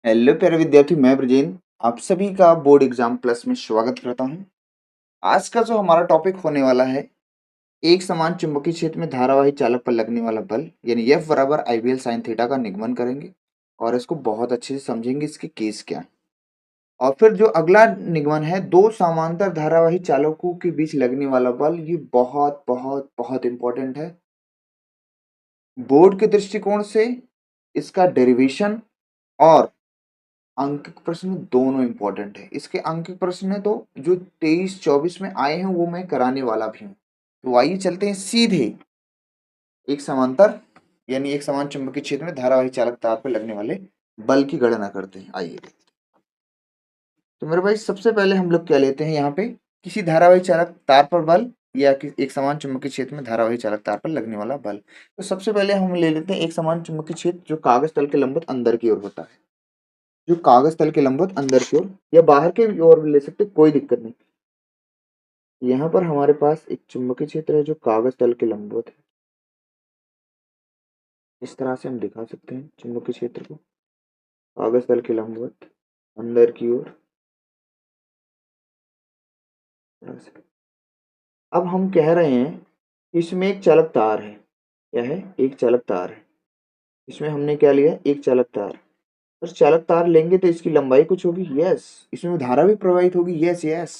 Hello प्यारे विद्यार्थी, मैं ब्रजेन आप सभी का बोर्ड एग्जाम प्लस में स्वागत करता हूं। आज का जो हमारा टॉपिक होने वाला है, एक समान चुंबकीय क्षेत्र में धारावाही चालक पर लगने वाला बल यानी F बराबर IBL साइन थीटा का निगमन करेंगे और इसको बहुत अच्छे से समझेंगे, इसके केस क्या है। और फिर जो अगला निगमन है, दो समांतर धारावाही चालकों के बीच लगने वाला बल, ये बहुत बहुत बहुत इंपॉर्टेंट है बोर्ड के दृष्टिकोण से। इसका डेरिवेशन और अंकित प्रश्न दोनों इंपॉर्टेंट है। इसके अंकित प्रश्न है तो जो 23-24 में आए हैं वो मैं कराने वाला भी हूँ। तो आइए चलते हैं सीधे एक समांतर यानी एक समान चुंबकीय क्षेत्र में धारावाही चालक तार पर लगने वाले बल की गणना करते हैं। आइए, तो मेरे भाई सबसे पहले हम लोग क्या लेते हैं यहाँ पे, किसी धारावाही चालक तार पर बल या एक समान चुंबकीय क्षेत्र में धारावाही चालक तार पर लगने वाला बल। तो सबसे पहले हम ले लेते हैं एक समान चुंबकीय क्षेत्र जो कागज तल के लंबवत अंदर की ओर होता है। जो कागज तल के लंबवत अंदर की ओर या बाहर की ओर भी ले सकते, कोई दिक्कत नहीं। यहाँ पर हमारे पास एक चुंबकीय क्षेत्र है जो कागज तल के लंबवत है। इस तरह से हम दिखा सकते हैं चुंबकीय क्षेत्र को, कागज तल के लंबवत अंदर की ओर। अब हम कह रहे हैं इसमें एक चालक तार है। क्या है? एक चालक तार है। इसमें हमने क्या लिया? एक चालक तार। तो चालक तार लेंगे तो इसकी लंबाई कुछ होगी, यस। इसमें धारा भी प्रवाहित होगी, यस यस।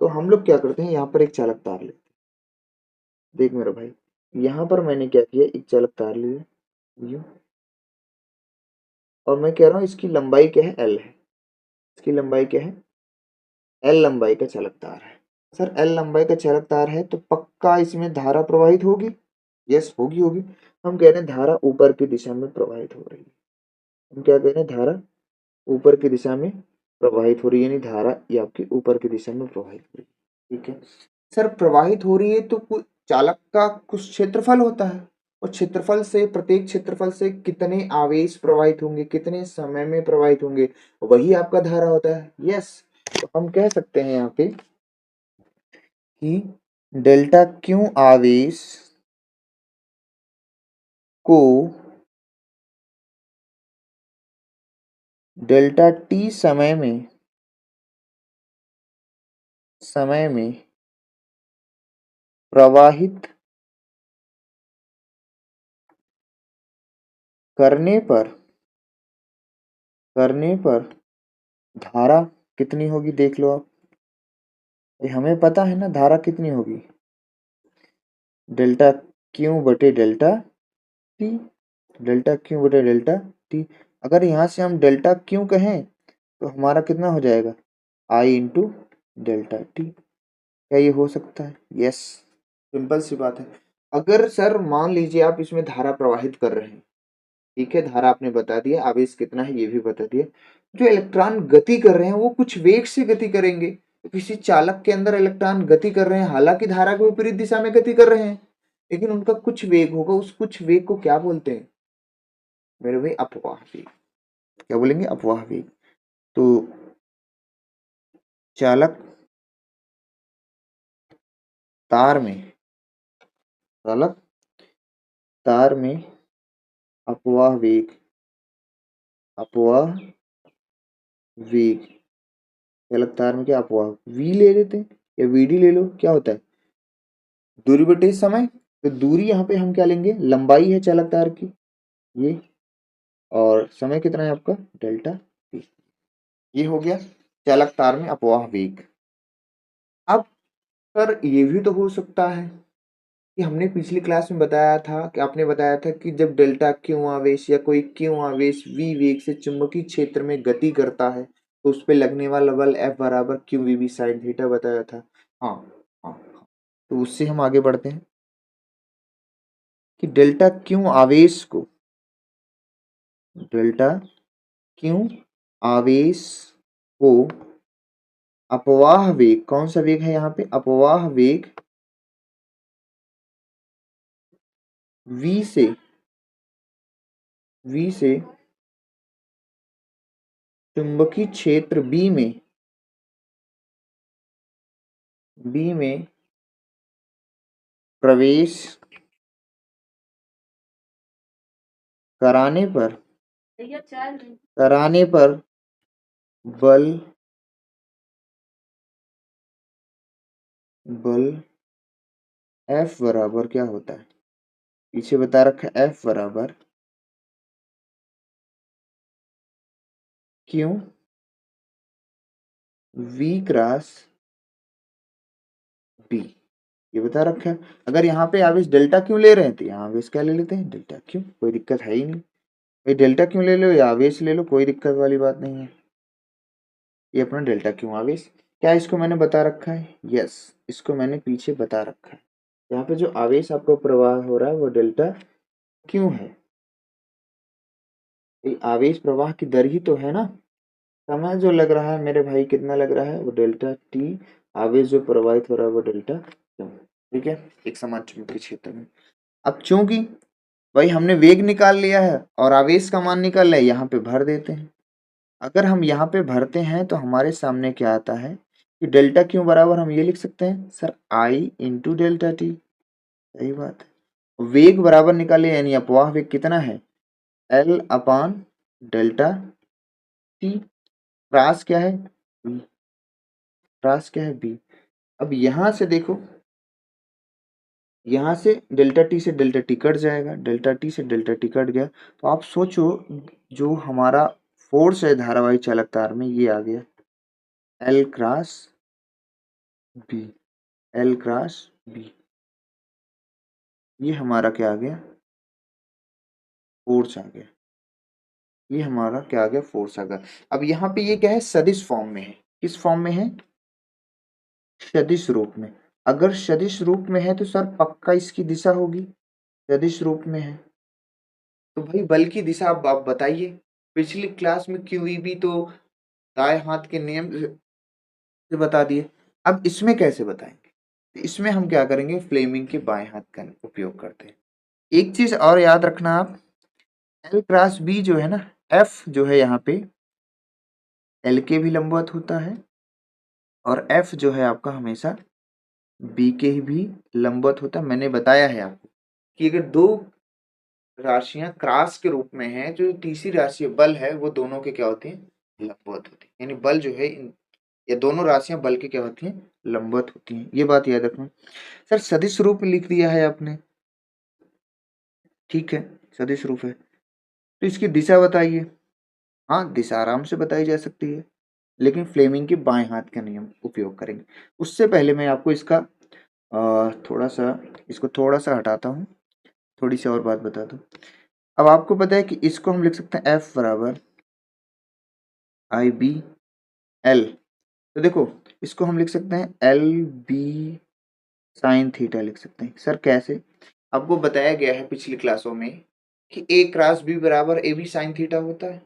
तो हम लोग क्या करते हैं, यहाँ पर एक चालक तार लेते हैं। देख मेरा भाई, यहाँ पर मैंने क्या किया, एक चालक तार लिया यूं, और मैं कह रहा हूँ इसकी लंबाई क्या है, एल है। इसकी लंबाई क्या है? एल लंबाई का चालक तार है। सर एल लंबाई का चालक तार है तो पक्का इसमें धारा प्रवाहित होगी, यस होगी होगी। हम कह रहे हैं धारा ऊपर की दिशा में प्रवाहित हो रही है। हम क्या कह रहे हैं, धारा ऊपर की दिशा में प्रवाहित हो रही है, यानी धारा ये आपकी ऊपर की दिशा में प्रवाहित हो रही है। ठीक है सर, प्रवाहित हो रही है तो चालक का कुछ क्षेत्रफल होता है, और क्षेत्रफल से, प्रत्येक क्षेत्रफल से कितने आवेश प्रवाहित होंगे, कितने समय में प्रवाहित होंगे, वही आपका धारा होता है, यस। तो हम कह सकते हैं यहाँ पे कि डेल्टा क्यू आवेश को डेल्टा टी समय में प्रवाहित करने पर धारा कितनी होगी, देख लो आप। ये हमें पता है ना धारा कितनी होगी, डेल्टा क्यू बटे डेल्टा टी। डेल्टा क्यू बटे डेल्टा टी। अगर यहाँ से हम डेल्टा क्यू कहें तो हमारा कितना हो जाएगा, आई इंटू डेल्टा टी। क्या ये हो सकता है? यस, सिंपल सी बात है। अगर सर मान लीजिए आप इसमें धारा प्रवाहित कर रहे हैं, ठीक है, धारा आपने बता दिया, आवेश कितना है ये भी बता दिया। जो इलेक्ट्रॉन गति कर रहे हैं वो कुछ वेग से गति करेंगे। तो किसी चालक के अंदर इलेक्ट्रॉन गति कर रहे हैं, हालांकि धारा के विपरीत दिशा में गति कर रहे हैं, लेकिन उनका कुछ वेग होगा। उस कुछ वेग को क्या बोलते हैं मेरे भाई? अपवाह वेग। क्या बोलेंगे? अपवाह वेग। तो चालक तार में चालक तार में अपवाह वेग, अपवाह वेग, चालक तार में क्या अपवाह, वी ले लेते हैं या वीडी ले लो, क्या होता है, दूरी बटे समय। तो दूरी यहाँ पे हम क्या लेंगे, लंबाई है चालक तार की ये, और समय कितना है आपका, डेल्टा टी। ये हो गया चालक तार में अपवाह वेग। अब सर ये भी तो हो सकता है कि हमने पिछली क्लास में बताया था, कि आपने बताया था कि जब डेल्टा क्यू आवेश या कोई क्यू आवेश वी वेग से चुंबकीय क्षेत्र में गति करता है तो उस पे लगने वाला बल F बराबर Q V B sine theta बताया था। हाँ हाँ, तो उससे हम आगे बढ़ते हैं कि डेल्टा क्यू आवेश को अपवाह वेग, कौन सा वेग है यहाँ पे, अपवाह वेग v से चुंबकीय क्षेत्र B में प्रवेश कराने पर कराने पर बल F बराबर क्या होता है? पीछे बता रखा है F बराबर क्यों V क्रॉस B, ये बता रखा है। अगर यहाँ पे आवेश डेल्टा क्यों ले रहे हैं तो यहाँ आवेश क्या ले लेते हैं, डेल्टा क्यों, कोई दिक्कत है ही नहीं भाई। डेल्टा क्यों ले लो या आवेश ले लो, कोई दिक्कत वाली बात नहीं है। ये अपना डेल्टा क्यों आवेश, क्या इसको मैंने बता रखा है? यस, इसको मैंने पीछे बता रखा है। यहाँ पे जो आवेश आपको प्रवाह हो रहा है वो डेल्टा क्यों है। ये आवेश प्रवाह की दर ही तो है ना। समय जो लग रहा है मेरे भाई कितना लग रहा है, वो डेल्टा टी। आवेश जो प्रवाहित हो रहा है वो डेल्टा क्यू। ठीक है, एक समान चुंबकीय क्षेत्र में। अब चूंकि भाई हमने वेग निकाल लिया है और आवेश का मान निकाल लिया है, यहाँ पे भर देते हैं। अगर हम यहाँ पे भरते हैं तो हमारे सामने क्या आता है कि डेल्टा क्यू बराबर हम ये लिख सकते हैं sir I into delta T. सही बात है। वेग बराबर निकाले यानी अपवाह वेग कितना है, एल अपान डेल्टा टी। ह्रास क्या है, ह्रास क्या है बी। अब यहां से देखो, यहां से डेल्टा टी से डेल्टा टी कट जाएगा, डेल्टा टी से डेल्टा टी कट गया तो आप सोचो जो हमारा फोर्स है धारावाही चालक तार में ये आ गया L cross B, L cross B. ये हमारा क्या आ गया, फोर्स आ गया। ये हमारा क्या आ गया, फोर्स आ गया। अब यहाँ पे ये क्या है, सदिश फॉर्म में है। किस फॉर्म में है, सदिश रूप में। अगर सदिश रूप में है तो सर पक्का इसकी दिशा होगी, सदिश रूप में है तो भाई बल की दिशा आप बताइए। पिछली क्लास में क्यूईबी तो दाएं हाथ के नियम से बता दिए, अब इसमें कैसे बताएंगे। तो इसमें हम क्या करेंगे, फ्लेमिंग के बाएं हाथ का उपयोग करते हैं। एक चीज और याद रखना आप, एल क्रॉस बी जो है ना, एफ जो है यहाँ पे एल के भी लंबवत होता है और एफ जो है आपका हमेशा बी के ही भी लंबवत होता है। मैंने बताया है आपको कि अगर दो राशियां क्रॉस के रूप में हैं, जो तीसरी राशि बल है वो दोनों के क्या होती हैं, लंबवत होती है। यानी बल जो है ये दोनों राशियां बल के क्या होती हैं, लंबवत होती हैं। ये बात याद रखना। सर सदिश रूप लिख दिया है आपने, ठीक है, सदिश रूप है तो इसकी दिशा बताइए। हाँ, दिशा आराम से बताई जा सकती है लेकिन फ्लेमिंग के बाएं हाथ का नियम उपयोग करेंगे। उससे पहले मैं आपको इसका थोड़ा सा इसको थोड़ा सा हटाता हूँ, थोड़ी सी और बात बता दूँ। अब आपको पता है कि इसको हम लिख सकते हैं एफ बराबर आई बी एल। तो देखो इसको हम लिख सकते हैं एल बी साइन थीटा लिख सकते हैं। सर कैसे, आपको बताया गया है पिछली क्लासों में कि ए क्रॉस बी बराबर ए बी साइन थीटा होता है,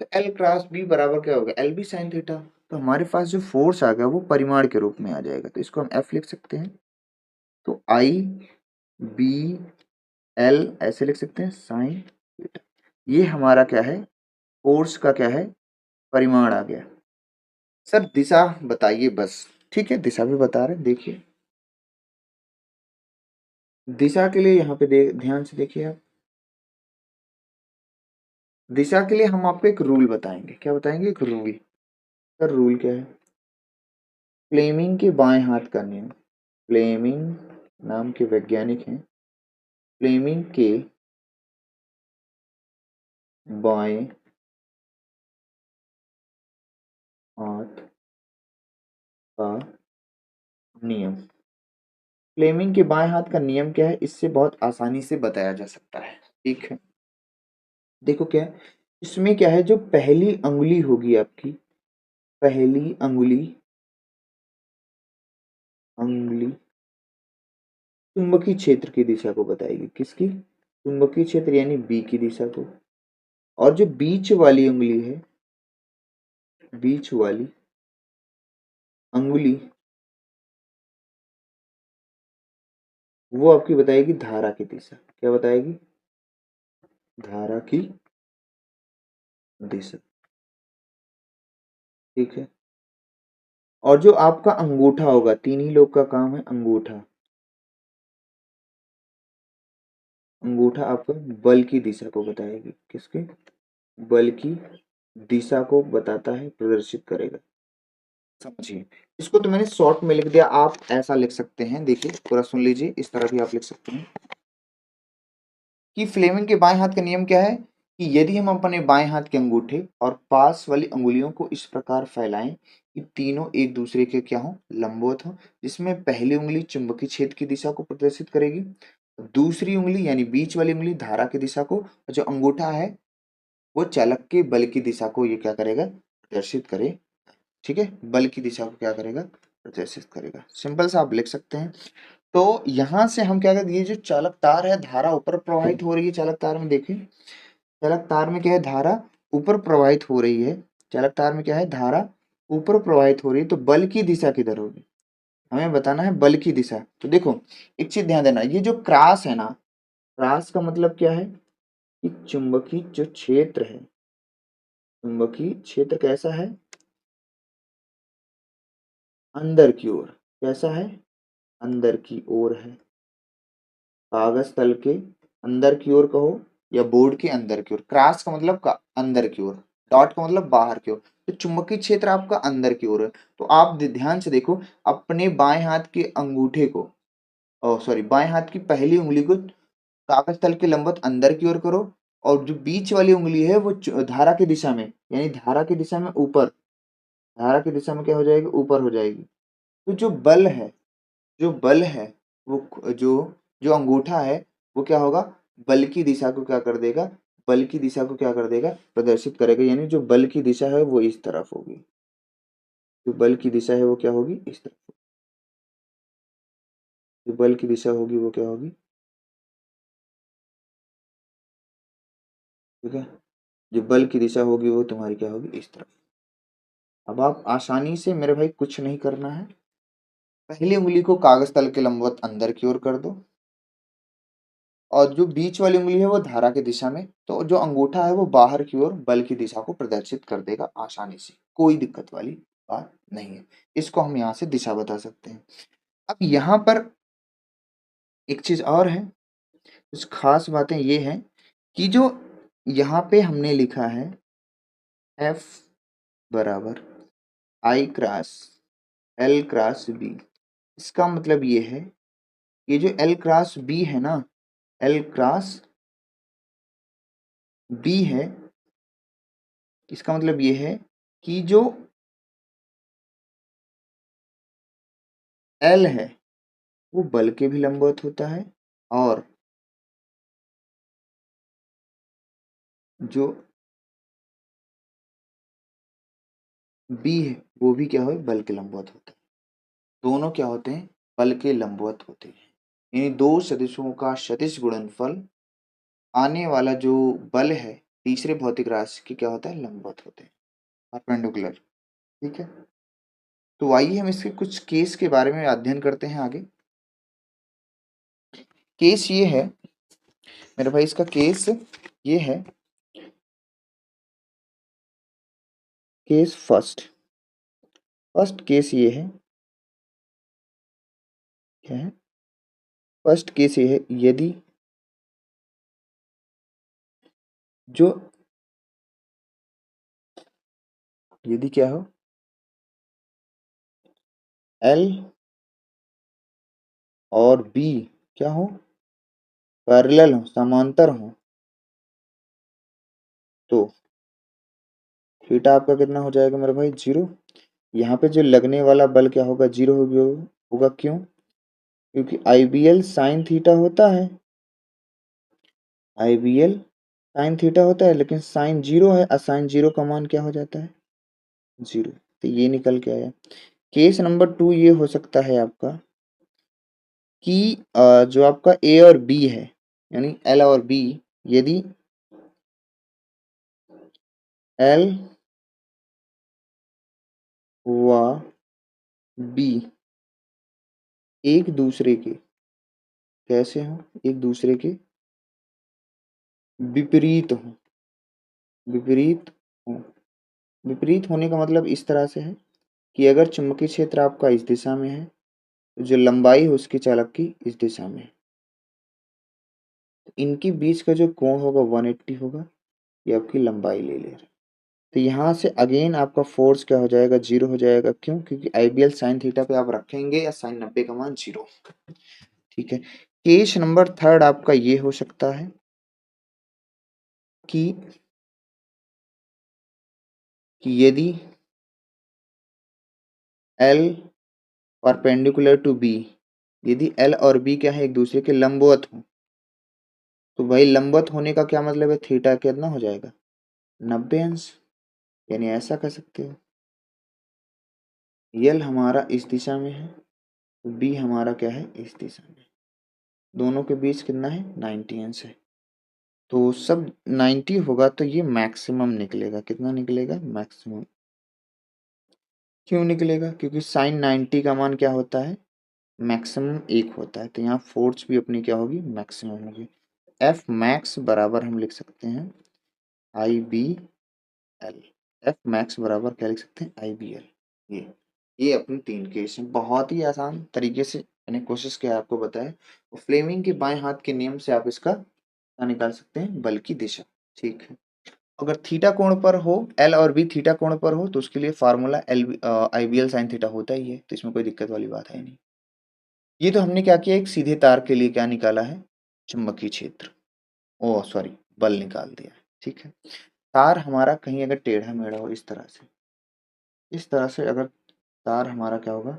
तो एल क्रॉस बी बराबर क्या होगा, एल बी साइन थीटा। तो हमारे पास जो फोर्स आ गया वो परिमाण के रूप में आ जाएगा, तो इसको हम एफ लिख सकते हैं। तो आई बी एल ऐसे लिख सकते हैं साइन थीटा। ये हमारा क्या है, फोर्स का क्या है, परिमाण आ गया। सर दिशा बताइए बस, ठीक है दिशा भी बता रहे हैं, देखिए दिशा के लिए यहाँ पे ध्यान से देखिए आप। दिशा के लिए हम आपको एक रूल बताएंगे, क्या बताएंगे, एक रूल। सर रूल क्या है, फ्लेमिंग के बाएं हाथ का नियम। फ्लेमिंग नाम के वैज्ञानिक हैं, फ्लेमिंग के बाएं हाथ का नियम। फ्लेमिंग के बाएं हाथ का नियम क्या है, इससे बहुत आसानी से बताया जा सकता है। ठीक है, देखो क्या है इसमें, क्या है जो पहली अंगुली होगी आपकी, पहली अंगुली अंगुली चुंबकीय क्षेत्र की दिशा को बताएगी, किसकी, चुंबकीय क्षेत्र यानी बी की दिशा को। और जो बीच वाली उंगली है, बीच वाली अंगुली वो आपकी बताएगी धारा की दिशा। क्या बताएगी, धारा की दिशा। ठीक है, और जो आपका अंगूठा होगा, तीन ही लोग का काम है, अंगूठा, अंगूठा आपको बल की दिशा को बताएगी, किसके, बल की दिशा को बताता है, प्रदर्शित करेगा। समझिए, इसको तो मैंने शॉर्ट में लिख दिया, आप ऐसा लिख सकते हैं। देखिए पूरा सुन लीजिए, इस तरह भी आप लिख सकते हैं कि फ्लेमिंग के बाएं हाथ का नियम क्या है कि यदि हम अपने बाएं हाथ के अंगूठे और पास वाली अंगुलियों को इस प्रकार फैलाएं कि तीनों एक दूसरे के क्या हो, लंबवत हो, जिसमें पहली उंगली चुंबकीय क्षेत्र की दिशा को प्रदर्शित करेगी, दूसरी उंगली यानी बीच वाली उंगली धारा की दिशा को, और जो अंगूठा है वो चालक के बल की दिशा को ये क्या करेगा, प्रदर्शित करे। ठीक है, बल की दिशा को क्या करेगा, प्रदर्शित करेगा। सिंपल सा आप लिख सकते हैं। तो यहां से हम क्या करेंगे, ये जो चालक तार है, धारा ऊपर प्रवाहित हो रही है चालक तार में। देखिए चालक तार में क्या है, धारा ऊपर प्रवाहित हो रही है। चालक तार में क्या है, धारा ऊपर प्रवाहित हो रही है, तो बल की दिशा किधर होगी, हमें बताना है बल की दिशा। तो देखो एक चीज ध्यान देना, ये जो क्रॉस है ना, क्रॉस का मतलब क्या है कि चुंबकीय जो क्षेत्र है, चुंबकीय क्षेत्र कैसा है, अंदर की ओर। कैसा है, अंदर की ओर है। कागज तल के अंदर की ओर कहो या बोर्ड के अंदर की ओर। क्रॉस का मतलब का अंदर की ओर, डॉट का मतलब बाहर की ओर। तो चुंबकीय क्षेत्र आपका अंदर की ओर है। तो आप ध्यान से देखो, अपने बाएं हाथ के अंगूठे को, सॉरी बाएं हाथ की पहली उंगली को कागज तल के लंबवत अंदर की ओर करो, और जो बीच वाली उंगली है वो धारा की दिशा में, यानी धारा की दिशा में ऊपर, धारा की दिशा में क्या हो जाएगी, ऊपर हो जाएगी। तो जो बल है, जो बल है वो जो जो अंगूठा है वो क्या होगा, बल की दिशा को क्या कर देगा, बल की दिशा को क्या कर देगा, प्रदर्शित करेगा। यानी जो बल की दिशा है वो इस तरफ होगी, जो बल की दिशा है वो क्या होगी, इस तरफ। जो बल की दिशा होगी वो क्या होगी, ठीक है, जो बल की दिशा होगी वो तुम्हारी क्या होगी, इस तरफ। अब आप आसानी से मेरे भाई कुछ नहीं करना है, पहली उंगली को कागज तल के लंबवत अंदर की ओर कर दो, और जो बीच वाली उंगली है वो धारा की दिशा में, तो जो अंगूठा है वो बाहर की ओर बल की दिशा को प्रदर्शित कर देगा आसानी से, कोई दिक्कत वाली बात नहीं है। इसको हम यहाँ से दिशा बता सकते हैं। अब यहाँ पर एक चीज और है, कुछ खास बातें ये हैं कि जो यहाँ पे हमने लिखा है F बराबर I cross L cross B, इसका मतलब ये है, ये जो L क्रॉस B है ना, L क्रॉस B है, इसका मतलब ये है कि जो L है वो बल के भी लंबवत होता है, और जो B है वो भी क्या हो, बल के लंबवत होता है। दोनों क्या होते हैं, बल के लंबवत होते हैं। यानी दो सदिशों का सदिश गुणनफल, आने वाला जो बल है तीसरे भौतिक राशि की क्या होता है, लंबवत होते हैं, परपेंडिकुलर। ठीक है, तो आइए हम इसके कुछ केस के बारे में अध्ययन करते हैं आगे। केस ये है मेरे भाई, इसका केस ये है, केस फर्स्ट, फर्स्ट केस ये है, क्या है, फर्स्ट केस ये है, यदि जो, यदि क्या हो, L और B क्या हो, पैरेलल हो, समांतर हो, तो थीटा आपका कितना हो जाएगा मेरे भाई, 0। यहाँ पे जो लगने वाला बल क्या होगा, 0 होगा। क्यों, क्योंकि IBL साइन थीटा होता है, IBL साइन थीटा होता है, लेकिन साइन 0 है, और साइन 0 का मान क्या हो जाता है, 0। तो ये निकल के आया। केस नंबर 2 ये हो सकता है आपका कि जो आपका A और B है, यानी L और B, यदि L व B एक दूसरे के कैसे हो, एक दूसरे के विपरीत हो, विपरीत हो। विपरीत होने का मतलब इस तरह से है कि अगर चुंबकीय क्षेत्र आपका इस दिशा में है, तो जो लंबाई है उसके चालक की इस दिशा में है, तो इनके बीच का जो कोण होगा 180 होगा। ये आपकी लंबाई ले रहा है। तो यहाँ से अगेन आपका फोर्स क्या हो जाएगा, 0 हो जाएगा। क्यों? क्योंकि आइडियल साइन थीटा पे आप रखेंगे या साइन 90 का मान 0। ठीक है। केस नंबर थर्ड आपका ये हो सकता है कि यदि L परपेंडिकुलर टू B, यदि L और B क्या है, एक दूसरे के लंबवत हो, तो भाई लंबवत होने का क्या मतलब है, थीटा कितना हो जाएगा, 90 अंश। यानी ऐसा कर सकते हो, L हमारा इस दिशा में है, B हमारा क्या है, इस दिशा में, दोनों के बीच कितना है, 90 अंश है। तो सब 90 होगा तो ये मैक्सिमम निकलेगा। कितना निकलेगा, मैक्सिमम। क्यों निकलेगा? क्योंकि साइन 90 का मान क्या होता है, मैक्सिमम 1 होता है। तो यहाँ फोर्स भी अपनी क्या होगी, मैक्सिमम होगी। एफ मैक्स बराबर हम लिख सकते हैं IBL। एफ मैक्स बराबर क्या लिख सकते हैं, IBL। ये अपनी 3 केस हैं। बहुत ही आसान तरीके से मैंने कोशिश किया आपको बताया। फ्लेमिंग के बाएं हाथ के नियम से आप इसका निकाल सकते हैं, बल की दिशा। ठीक है। अगर थीटा कोण पर हो, एल और बी थीटा कोण पर हो, तो उसके लिए formula L IBL sine theta होता ही है। तो इसमें कोई दिक्कत वाली बात है नहीं। ये तो हमने क्या किया, एक सीधे तार के लिए क्या निकाला है, चुंबकीय क्षेत्र, ओ सॉरी, बल निकाल दिया है। ठीक है। तार हमारा कहीं अगर टेढ़ा मेढ़ा हो, इस तरह से, इस तरह से अगर तार हमारा क्या होगा,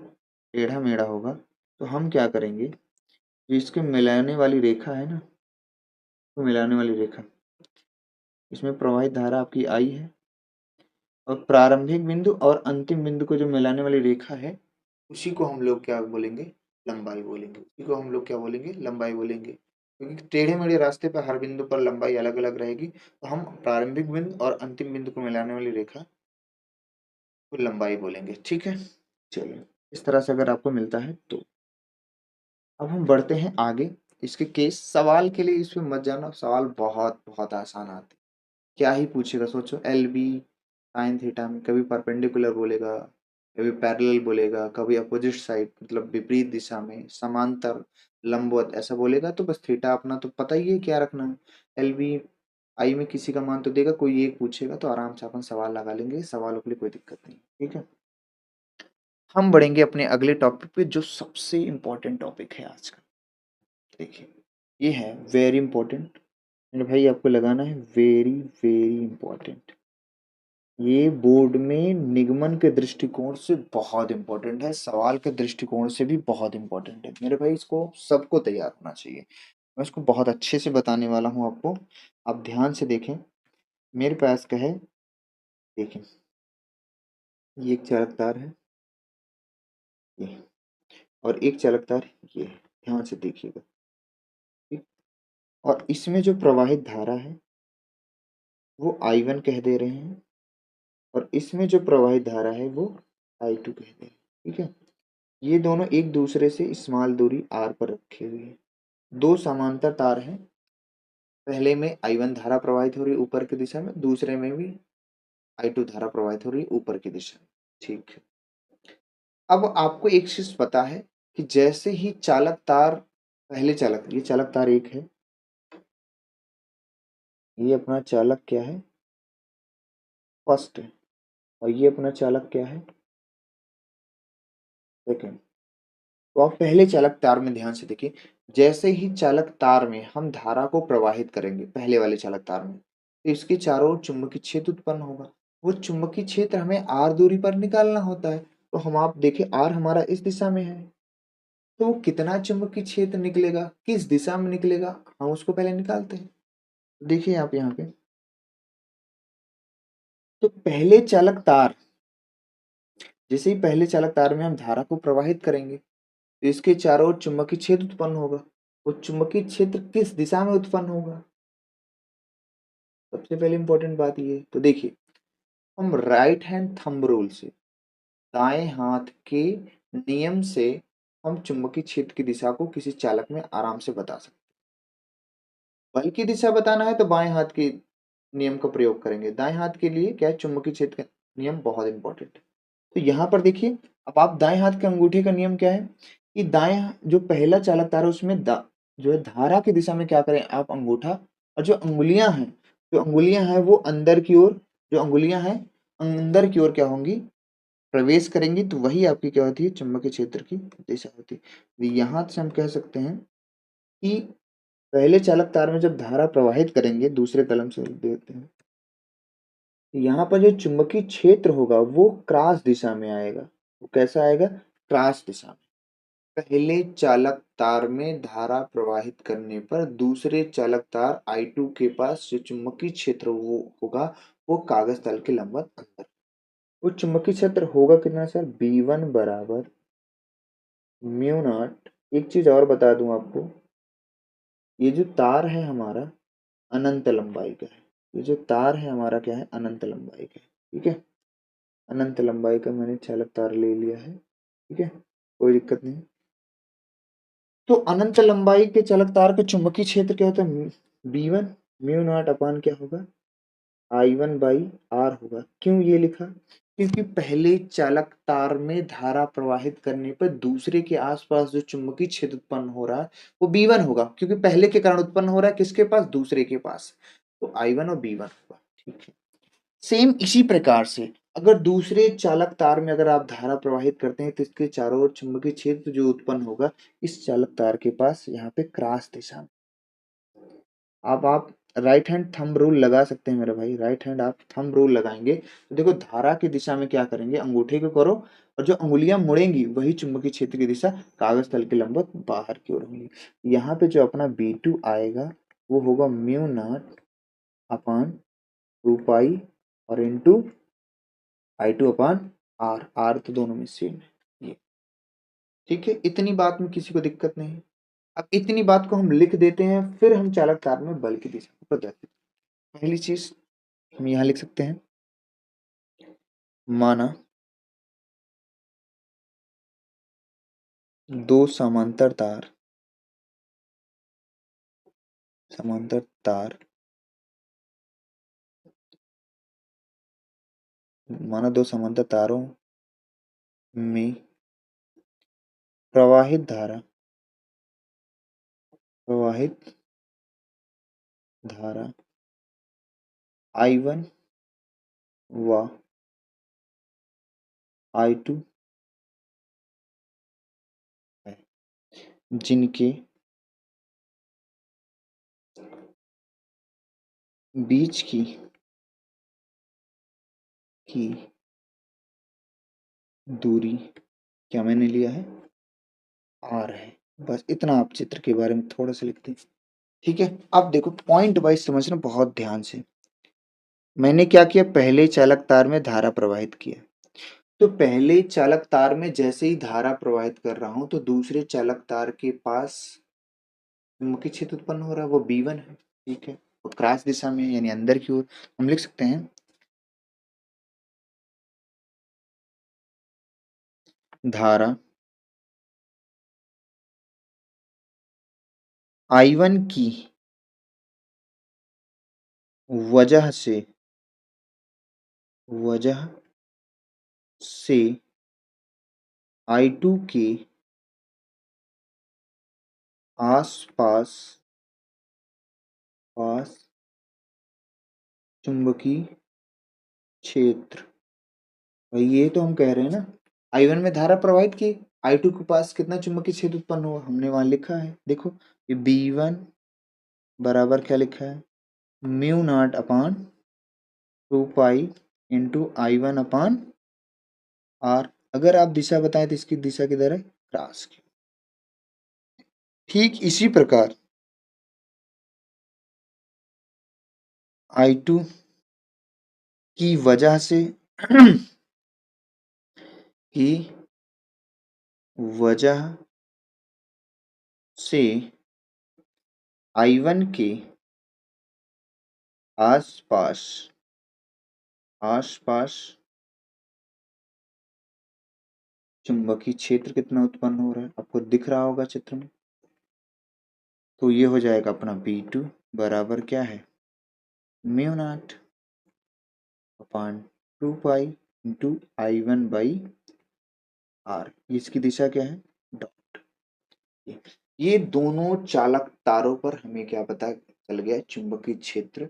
टेढ़ा मेढ़ा होगा, तो हम क्या करेंगे, जो इसके मिलाने वाली रेखा है ना, तो मिलाने वाली रेखा, इसमें प्रवाहित धारा आपकी आई है, और प्रारंभिक बिंदु और अंतिम बिंदु को जो मिलाने वाली रेखा है, उसी को हम लोग क्या बोलेंगे, लंबाई बोलेंगे। उसी को हम लोग क्या बोलेंगे, लंबाई बोलेंगे। क्योंकि टेढ़े मेढ़े रास्ते पर हर बिंदु पर लंबाई अलग अलग रहेगी, तो हम प्रारंभिक बिंदु और अंतिम बिंदु को मिलाने वाली रेखा को लंबाई बोलेंगे। ठीक है। चलिए, इस तरह से अगर आपको मिलता है तो अब हम बढ़ते हैं आगे। इसके केस सवाल के लिए इसमें मत जाना, सवाल बहुत बहुत आसान आते, क्या ही पूछेगा सोचो। एल बी साइन थीटा में कभी परपेंडिकुलर बोलेगा, कभी पैरेलल बोलेगा, कभी अपोजिट साइड मतलब विपरीत दिशा में, समांतर, लंबवत ऐसा बोलेगा। तो बस थीटा अपना तो पता ही है क्या रखना है। एल बी आई में किसी का मान तो देगा, कोई एक पूछेगा तो आराम से अपन सवाल लगा लेंगे, सवालों के लिए कोई दिक्कत नहीं। ठीक है। हम बढ़ेंगे अपने अगले टॉपिक पे, जो सबसे इंपॉर्टेंट टॉपिक है आज का। देखिए, ये है वेरी इंपॉर्टेंट मेरे भाई, आपको लगाना है वेरी वेरी इंपॉर्टेंट। ये बोर्ड में निगमन के दृष्टिकोण से बहुत इंपॉर्टेंट है, सवाल के दृष्टिकोण से भी बहुत इंपॉर्टेंट है मेरे भाई। इसको सबको तैयार होना चाहिए। मैं इसको बहुत अच्छे से बताने वाला हूँ आपको। आप ध्यान से देखें, मेरे पास क्या है, देखें, ये एक चालक तार है, ये, और एक चालक तार ये है। ध्यान से देखिएगा। ठीक। और इसमें जो प्रवाहित धारा है वो I1 कह दे रहे हैं, और इसमें जो प्रवाहित धारा है वो I2 कह दे रहे हैं। ठीक है। ये दोनों एक दूसरे से स्मॉल दूरी r पर रखे हुए हैं। दो समांतर तार हैं, पहले में I1 धारा प्रवाहित हो रही है ऊपर की दिशा में, दूसरे में भी I2 धारा प्रवाहित हो रही है ऊपर की दिशा में। ठीक है। अब आपको एक चीज पता है कि जैसे ही चालक तार, पहले चालक, ये चालक तार एक है, ये अपना चालक क्या है, फर्स्ट है, और ये अपना चालक क्या है, सेकंड। तो आप पहले चालक तार में ध्यान से देखिए, जैसे ही चालक तार में हम धारा को प्रवाहित करेंगे, पहले वाले चालक तार में, तो इसके चारों ओर चुंबकीय क्षेत्र उत्पन्न होगा। वो चुंबकीय क्षेत्र हमें आर दूरी पर निकालना होता है। तो हम, आप देखिए, आर हमारा इस दिशा में है, तो वो कितना चुंबकीय क्षेत्र निकलेगा, किस दिशा में निकलेगा, हम उसको पहले निकालते हैं। देखिए आप यहाँ पे, तो पहले चालक तार, जैसे ही पहले चालक तार में हम धारा को प्रवाहित करेंगे, तो इसके चारों ओर चुंबकीय क्षेत्र उत्पन्न होगा। वो चुंबकीय क्षेत्र किस दिशा में उत्पन्न होगा, सबसे पहले इंपॉर्टेंट बात ये है। तो देखिए, हम राइट हैंड थंब रूल से, दाएं हाथ के नियम से, हम चुंबकीय क्षेत्र की दिशा को किसी चालक में आराम से बता सकते हैं। बल की दिशा बताना है तो बाएं हाथ के नियम का प्रयोग करेंगे, दाएं हाथ के लिए क्या है, चुंबकीय क्षेत्र का नियम बहुत इंपॉर्टेंट है। तो यहाँ पर देखिए, अब आप दाएं हाथ के अंगूठे का नियम क्या है, कि दाएं जो पहला चालक तार है उसमें जो है धारा की दिशा में क्या करें आप, अंगूठा और जो अंगुलियां हैं जो अंगुलियां हैं वो अंदर की ओर, जो अंगुलियां हैं अंदर की ओर क्या होंगी, प्रवेश करेंगी, तो वही आपकी क्या होती है, चुंबकीय क्षेत्र की दिशा होती है। तो यहाँ से हम कह सकते हैं कि पहले चालक तार में जब धारा प्रवाहित करेंगे, दूसरे कलम से देखते हैं, यहाँ पर जो चुंबकीय क्षेत्र होगा वो क्रॉस दिशा में आएगा। वो कैसा आएगा, क्रॉस दिशा में। पहले चालक तार में धारा प्रवाहित करने पर दूसरे चालक तार I2 के पास जो चुंबकीय क्षेत्र वो होगा वो कागज तल के लंबवत अंदर। वो चुंबकीय क्षेत्र होगा कितना सर, B1 बराबर म्यू नॉट। एक चीज और बता दूं आपको, ये जो तार है हमारा अनंत लंबाई का है। ये जो तार है हमारा क्या है, अनंत लंबाई का है। ठीक है, अनंत लंबाई का मैंने चालक तार ले लिया है। ठीक है, कोई दिक्कत नहीं। तो अनंत लंबाई के चालक तार का चुंबकीय क्षेत्र क्या होता है, B1 म्यू नॉट अपान क्या होगा, I1 बाई आर होगा। क्यों ये लिखा, क्योंकि पहले चालक तार में धारा प्रवाहित करने पर दूसरे के आसपास जो चुंबकीय क्षेत्र उत्पन्न हो रहा है वो B1 होगा, क्योंकि पहले के कारण उत्पन्न हो रहा है किसके पास, दूसरे के पास। तो I1 और B1 होगा। ठीक है, सेम इसी प्रकार से अगर दूसरे चालक तार में अगर आप धारा प्रवाहित करते हैं तो इसके चारों ओर चुंबकीय क्षेत्र जो उत्पन्न होगा इस चालक तार के पास यहाँ पे क्रॉस दिशा में। अब आप राइट हैंड थंब रूल लगा सकते हैं मेरे भाई, राइट हैंड आप थंब रूल लगाएंगे तो देखो धारा की दिशा में क्या करेंगे, अंगूठे को करो और जो अंगुलियां मुड़ेंगी वही चुंबकीय क्षेत्र की दिशा कागज तल के लंबवत बाहर की ओर होगी। यहाँ पे जो अपना B2 आएगा वो होगा म्यू नॉट अपान 2 पाई और into I2 upon R, are तो दोनों में सेम है ये। ठीक है, इतनी बात में किसी को दिक्कत नहीं। अब इतनी बात को हम लिख देते हैं, फिर हम चालक तार में बल की दिशा को प्रदर्शित। पहली चीज हम यहाँ लिख सकते हैं, माना दो समांतर तार, माना दो समांतर तारों में प्रवाहित धारा I1 व I2 है, जिनके बीच की दूरी क्या मैंने लिया है, R है। बस इतना आप चित्र के बारे में थोड़ा सा लिखते हैं। ठीक है, अब देखो पॉइंट वाइज समझना बहुत ध्यान से। मैंने क्या किया, पहले चालक तार में धारा प्रवाहित किया, तो पहले चालक तार में जैसे ही धारा प्रवाहित कर रहा हूं तो दूसरे चालक तार के पास चुंबकीय क्षेत्र उत्पन्न हो रहा है वो B1 है। ठीक है, वो क्रॉस दिशा में यानी अंदर की ओर। हम लिख सकते हैं धारा I1 की वजह से I2 के आसपास चुंबकीय क्षेत्र, भाई ये तो हम कह रहे हैं ना, I1 में धारा प्रवाहित की, I2 के पास कितना चुंबकीय क्षेत्र उत्पन्न हुआ हमने वहां लिखा है। देखो ये B1 बराबर क्या लिखा है, mu naught upon 2 pi into I1 upon R. अगर आप दिशा बताएं तो इसकी दिशा किधर है, क्रॉस की। ठीक इसी प्रकार I2 की वजह से की वजह से I1 के आसपास आसपास चुंबकीय क्षेत्र कितना उत्पन्न हो रहा है आपको दिख रहा होगा चित्र में। तो ये हो जाएगा अपना B2 बराबर क्या है, mu naught upon 2 pi into I1 by R. इसकी दिशा क्या है, डॉट। ये दोनों चालक तारों पर हमें क्या पता चल गया, चुंबकीय क्षेत्र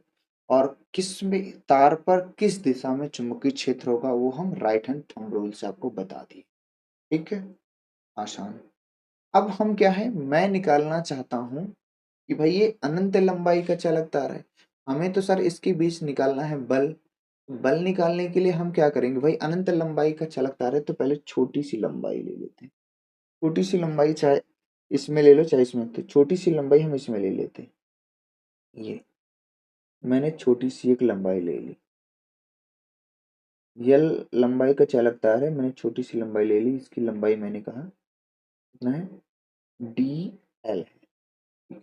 और किस में तार पर किस दिशा में चुंबकीय क्षेत्र होगा वो हम राइट हैंड थंब रूल से आपको बता दिए। ठीक है, आसान। अब हम क्या है, मैं निकालना चाहता हूं कि भाई ये अनंत लंबाई का चालक तार है, हमें तो सर इसके बीच निकालना है बल। बल निकालने के लिए हम क्या करेंगे भाई, अनंत लंबाई का चालक तार है तो पहले छोटी सी लंबाई ले लेते हैं। छोटी सी लंबाई चाहे इसमें ले लो चाहे इसमें, तो छोटी सी लंबाई हम इसमें ले लेते हैं। ये मैंने छोटी सी एक लंबाई ले ली, यल लंबाई का चालक तार है, मैंने छोटी सी लंबाई ले ली, इसकी लंबाई मैंने कहा कितना है, डी एल है।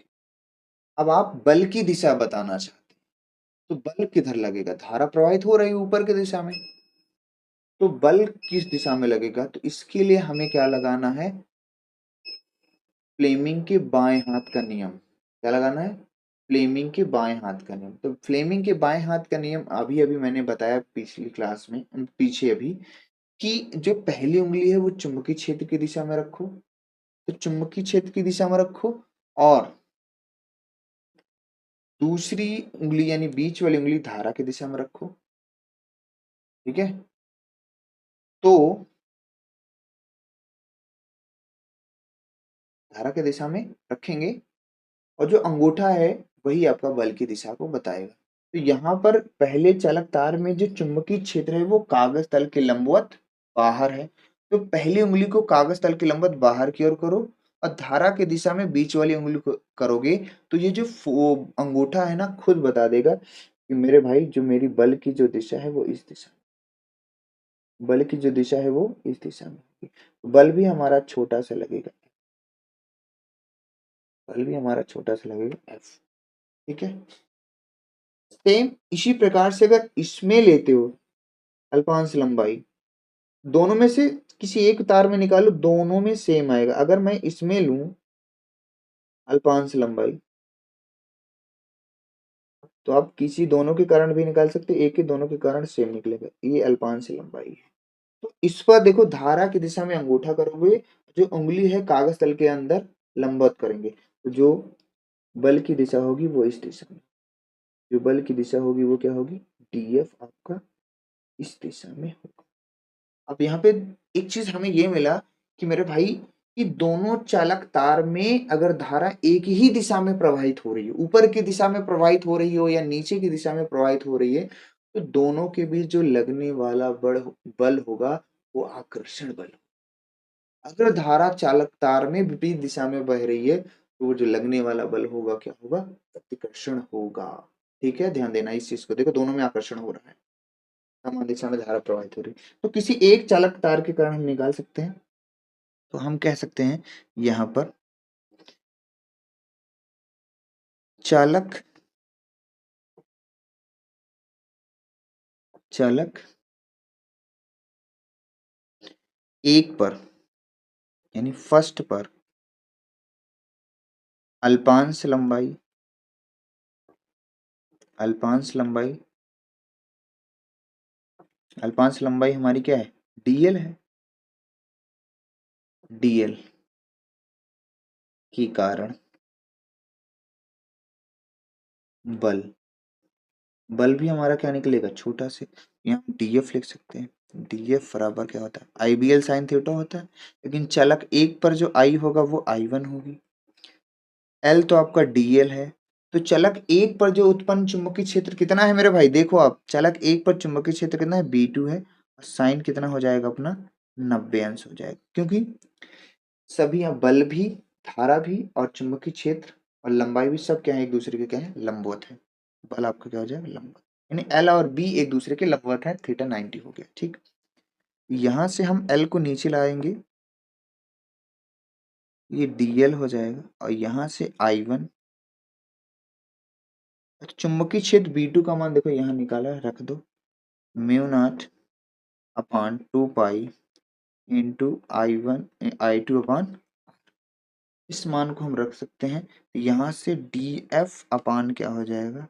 अब आप बल की दिशा बताना चाहते हैं, तो बल किधर लगेगा, धारा प्रवाहित हो रही है ऊपर की दिशा में, तो बल किस दिशा में लगेगा, तो इसके लिए हमें क्या लगाना है, फ्लेमिंग के बाएं हाथ का नियम। क्या लगाना है, फ्लेमिंग के बाएं हाथ का नियम। तो फ्लेमिंग के बाएं हाथ का नियम अभी अभी मैंने बताया पिछली क्लास में, पीछे अभी, कि जो पहली उंगली है वो चुंबकीय क्षेत्र की दिशा में रखो, तो चुंबकीय क्षेत्र की दिशा में रखो, और दूसरी उंगली यानी बीच वाली उंगली धारा की दिशा में रखो। ठीक है, तो धारा की दिशा में रखेंगे, और जो अंगूठा है वही आपका बल की दिशा को बताएगा। तो यहाँ पर पहले चालक तार में जो चुंबकीय क्षेत्र है वो कागज तल के लंबवत बाहर है, तो पहली उंगली को कागज तल के लंबवत बाहर की ओर करो, और धारा की दिशा में बीच वाली उंगली को करोगे, तो ये जो अंगूठा है ना खुद बता देगा कि मेरे भाई जो मेरी बल की जो दिशा है वो इस दिशा, बल की जो दिशा है वो इस दिशा में होगी। बल भी हमारा छोटा सा लगेगा, बल भी हमारा छोटा सा लगेगा एफ। ठीक है, सेम इसी प्रकार से अगर इसमें लेते हो अल्पांश लंबाई, दोनों में से किसी एक तार में निकालो, दोनों में सेम आएगा। अगर मैं इसमें लूं अल्पांश लंबाई, तो आप किसी दोनों के कारण भी निकाल सकते, एक के दोनों के कारण सेम निकलेगा, ये अल्पांश लंबाई है। तो इस पर देखो धारा की दिशा में अंगूठा करोगे, जो उंगली है कागज तल के अंदर लंबवत करेंगे, तो जो बल की दिशा होगी वो इस दिशा में, जो बल की दिशा होगी वो क्या होगी, डीएफ आपका इस दिशा में होगा। अब यहाँ पे एक चीज हमें ये मिला कि मेरे भाई कि दोनों चालक तार में अगर धारा एक ही दिशा में प्रवाहित हो रही है, ऊपर की दिशा में प्रवाहित हो रही हो या नीचे की दिशा में प्रवाहित हो रही है, तो दोनों के बीच जो लगने वाला बल होगा वो आकर्षण बल। अगर धारा चालक तार में विपरीत दिशा में बह रही है, तो वो जो लगने वाला बल होगा क्या होगा, प्रतिकर्षण होगा। ठीक है, ध्यान देना इस चीज को, देखो दोनों में आकर्षण हो रहा है, समान दिशा में धारा प्रवाहित हो रही है, तो किसी एक चालक तार के कारण हम निकाल सकते हैं। तो हम कह सकते हैं यहाँ पर चालक चालक एक पर यानी फर्स्ट पर अल्पांश लंबाई, अल्पांश लंबाई, अल्पांश लंबाई हमारी क्या है, डीएल है, डीएल के कारण बल, बल भी हमारा क्या निकलेगा, छोटा से, यहाँ डीएफ लिख सकते हैं। डीएफ बराबर क्या होता है, आईबीएल साइन थीटा होता है, लेकिन चालक एक पर जो आई होगा वो आई वन होगी। एल तो आपका डीएल है, तो चालक एक पर जो उत्पन्न चुंबकीय क्षेत्र कितना है मेरे भाई, देखो आप चालक एक पर चुंबकीय क्षेत्र कितना है, बी टू है, और साइन कितना हो जाएगा अपना 90 अंश हो जाएगा, क्योंकि सभी यहाँ बल भी, धारा भी, और चुंबकीय क्षेत्र और लंबाई भी सब क्या है, एक दूसरे के क्या है, लंबवत है। बल आपका क्या हो जाएगा, लंबवत, यानी एल और बी एक दूसरे के लंबवत है, थीटा 90 हो गया। ठीक, यहां से हम एल को नीचे लाएंगे, ये डीएल हो जाएगा, और यहां से आई वन, चुंबकीय क्षेत्र बी टू का मान देखो यहाँ निकाला है, रख दो, mu naught upon 2 pi into I one I two upon, इस मान को हम रख सकते हैं, यहाँ से डी एफ अपान क्या हो जाएगा,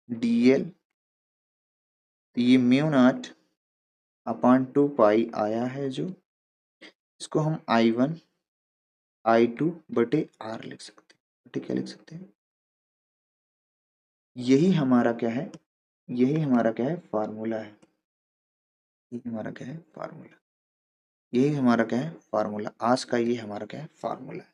डी एल, तो ये म्यू नॉट अपान 2 पाई आया है जो, इसको हम आई वन आई टू बटे आर लिख सकते हैं, बटे क्या लिख सकते हैं, यही हमारा क्या है, यही हमारा क्या है, फार्मूला है। यही हमारा क्या है, फार्मूला। यही हमारा क्या है, फार्मूला। आज का ये हमारा क्या है, फार्मूला है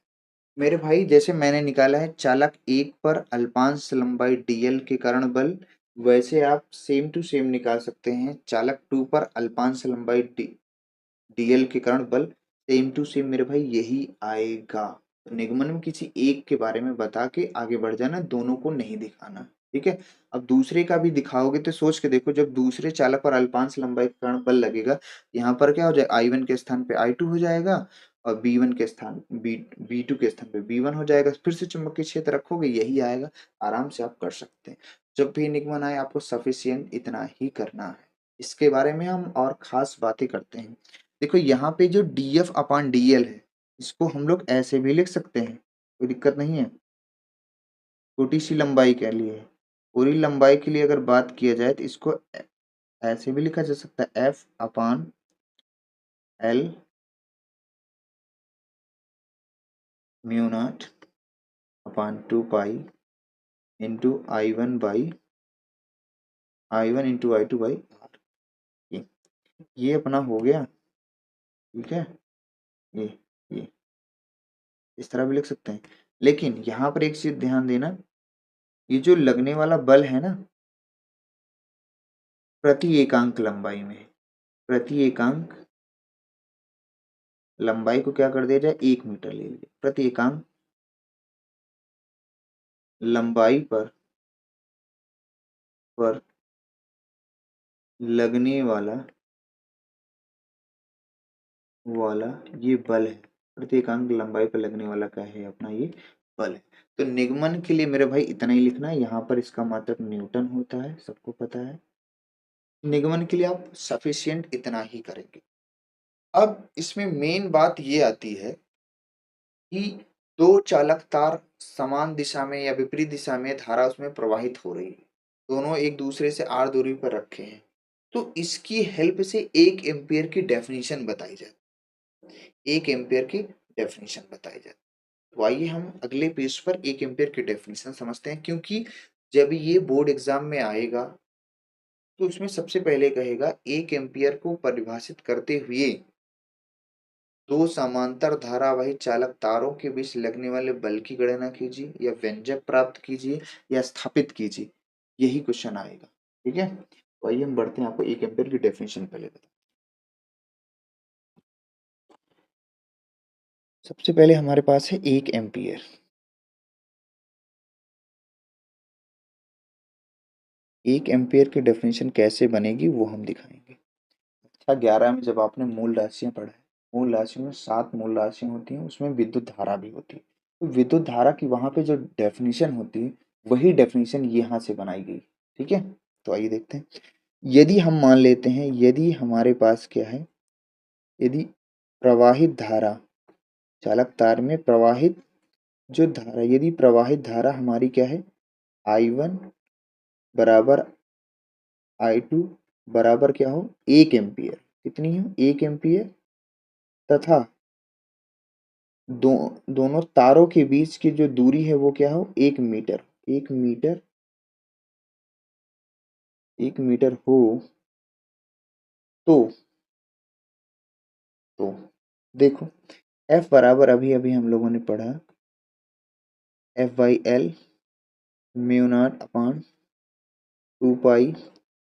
मेरे भाई। जैसे मैंने निकाला है चालक 1 पर अल्पांश लंबाई dl के कारण बल, वैसे आप सेम टू सेम निकाल सकते हैं चालक 2 पर अल्पांश लंबाई डीएल के कारण बल। सेम टू सेम मेरे भाई यही आएगा। तो निगमन में किसी एक के बारे में बता के आगे बढ़ जाना, दोनों को नहीं दिखाना। ठीक है। अब दूसरे का भी दिखाओगे तो सोच के देखो, जब दूसरे चालक पर अल्पांश लंबाई के कारण बल लगेगा, यहाँ पर क्या हो जाएगा, आई वन के स्थान पे आई टू हो जाएगा, और बी वन के स्थान बी टू के स्थान पे बी वन हो जाएगा। फिर से चुंबकीय क्षेत्र रखोगे, यही आएगा। आराम से आप कर सकते हैं। जब भी निगमन आए आपको सफिशियंट इतना ही करना है। इसके बारे में हम और खास बातें करते हैं। देखो यहाँ पे जो df अपान dl है, इसको हम लोग ऐसे भी लिख सकते हैं, कोई दिक्कत नहीं है। छोटी सी लंबाई के लिए, पूरी लंबाई के लिए अगर बात किया जाए तो इसको ऐसे भी लिखा जा सकता है, f upon l mu naught upon 2 pi into I one into I two by R. ये अपना हो गया। ठीक है। ये ये इस तरह भी लिख सकते हैं। लेकिन यहाँ पर एक चीज ध्यान देना, ये जो लगने वाला बल है ना, प्रति एकांक लंबाई में, प्रति एकांक लंबाई को क्या कर दिया जाए, 1 मीटर ले लीजिए। प्रति एकांक लंबाई पर लगने वाला ये बल है। प्रति एकांक लंबाई पर लगने वाला क्या है, अपना ये बल है। तो निगमन के लिए मेरे भाई इतना ही लिखना है। यहाँ पर इसका मात्रक न्यूटन होता है, सबको पता है। निगमन के लिए आप सफिशियंट इतना ही करेंगे। अब इसमें मेन बात ये आती है कि दो चालक तार समान दिशा में या विपरीत दिशा में धारा उसमें प्रवाहित हो रही है, दोनों एक दूसरे से आर दूरी पर रखे हैं, तो इसकी हेल्प से 1 एम्पियर की डेफिनेशन बताई जाए। 1 एम्पियर की डेफिनेशन बताई जाए। तो आइए हम अगले पेज पर 1 एम्पियर की डेफिनेशन समझते हैं, क्योंकि जब ये बोर्ड एग्जाम में आएगा तो उसमें सबसे पहले कहेगा 1 एम्पियर को परिभाषित करते हुए दो समांतर धारावाही चालक तारों के बीच लगने वाले बल की गणना कीजिए, या व्यंजक प्राप्त कीजिए, या स्थापित कीजिए। यही क्वेश्चन आएगा। ठीक है। तो आइए हम बढ़ते हैं, आपको 1 एम्पियर की डेफिनेशन पहले बता। सबसे पहले हमारे पास है 1 एम्पियर। 1 एम्पियर की डेफिनेशन कैसे बनेगी वो हम दिखाएंगे। अच्छा, 11 में जब आपने मूल राशियां पढ़ा है, मूल राशियों में 7 मूल राशियां होती हैं, उसमें विद्युत धारा भी होती है। तो विद्युत धारा की वहां पे जो डेफिनेशन होती है, वही डेफिनेशन यहाँ से बनाई गई। ठीक है। तो आइए देखते हैं। यदि हम मान लेते हैं, यदि हमारे पास क्या है, यदि प्रवाहित धारा, चालक तार में प्रवाहित जो धारा, यदि प्रवाहित धारा हमारी क्या है, I1 बराबर I2 बराबर क्या हो, 1 एम्पियर। कितनी हो, 1 एम्पियर। तथा दोनों तारों के बीच की जो दूरी है वो क्या हो, 1 मीटर। 1 मीटर, 1 मीटर हो, तो तो देखो, F बराबर अभी अभी हम लोगों ने पढ़ा, F/L mu naught upon 2 pi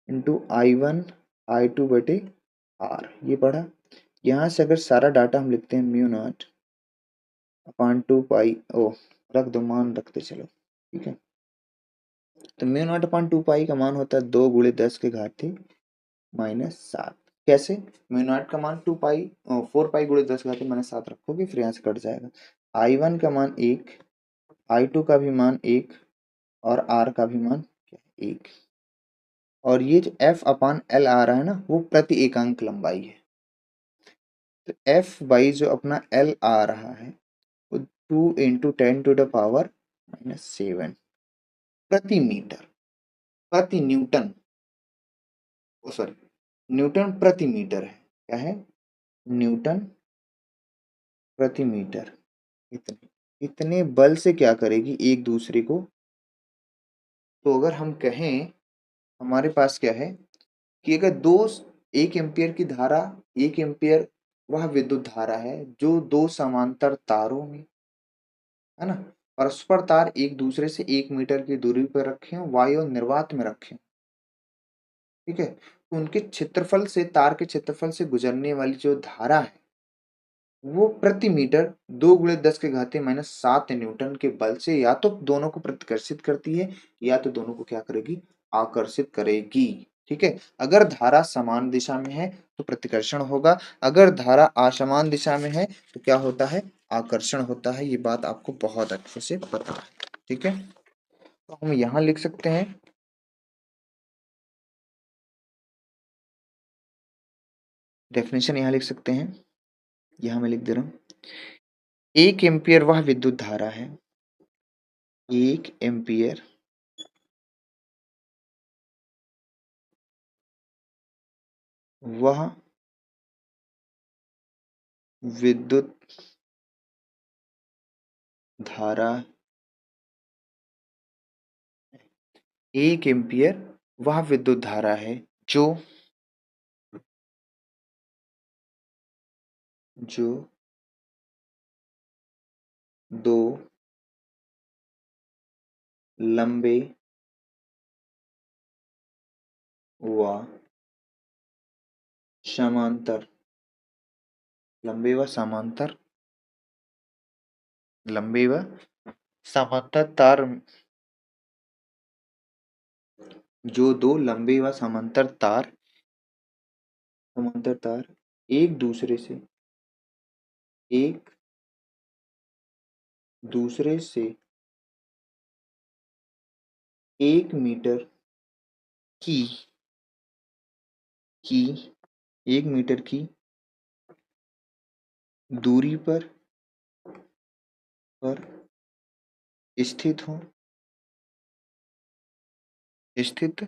into I1 I2/R, ये पढ़ा। यहाँ से अगर सारा डाटा हम लिखते हैं, म्यू नॉट अपान 2 पाई, ओ रख दो, मान रखते चलो। ठीक है। तो म्यू नॉट अपान 2 पाई का मान होता है 2 × 10⁻⁷ कैसे, म्यू नॉट का मान 4 पाई × 10⁻⁷ रखोगे, फिर यहाँ से कट जाएगा। I1 का मान 1, I2 का भी मान 1, और R का भी मान 1। और ये जो F अपान L आ रहा है ना, वो प्रति एकांक लंबाई है। तो F बाई जो अपना L आ रहा है वो 2 × 10⁻⁷ प्रति मीटर, प्रति न्यूटन, ओ सॉरी, न्यूटन प्रति मीटर है। क्या है, न्यूटन प्रति मीटर। इतने इतने बल से क्या करेगी, एक दूसरे को तो अगर हम कहें, हमारे पास क्या है कि अगर 1 एम्पीयर की धारा, 1 एम्पीयर वह विद्युत धारा है जो 2 समांतर तारों में, है ना, परस्पर तार एक दूसरे से 1 मीटर की दूरी पर रखे हों, वायु और निर्वात में रखे हों, ठीक है, तो उनके क्षेत्रफल से, तार के क्षेत्रफल से गुजरने वाली जो धारा है वो प्रति मीटर 2 × 10⁻⁷ न्यूटन के बल से या तो दोनों को प्रतिकर्षित करती है या तो दोनों को क्या करेगी, आकर्षित करेगी। ठीक है, अगर धारा समान दिशा में है तो प्रतिकर्षण होगा, अगर धारा असमान दिशा में है तो क्या होता है, आकर्षण होता है। ये बात आपको बहुत अच्छे से पता है। ठीक है, तो हम यहाँ लिख सकते हैं, डेफिनेशन यहाँ लिख सकते हैं, यहाँ मैं लिख दे रहा हूँ, 1 एम्पियर वह विद्युत धारा है, 1 एम्पियर वह विद्युत धारा, 1 एम्पियर वह विद्युत धारा है जो जो 2 लंबे व समांतर, लंबे व समांतर, लंबे व समांतर तार, जो 2 लंबे व समांतर तार एक दूसरे से, एक दूसरे से 1 मीटर की की 1 मीटर की दूरी पर स्थित हो, स्थित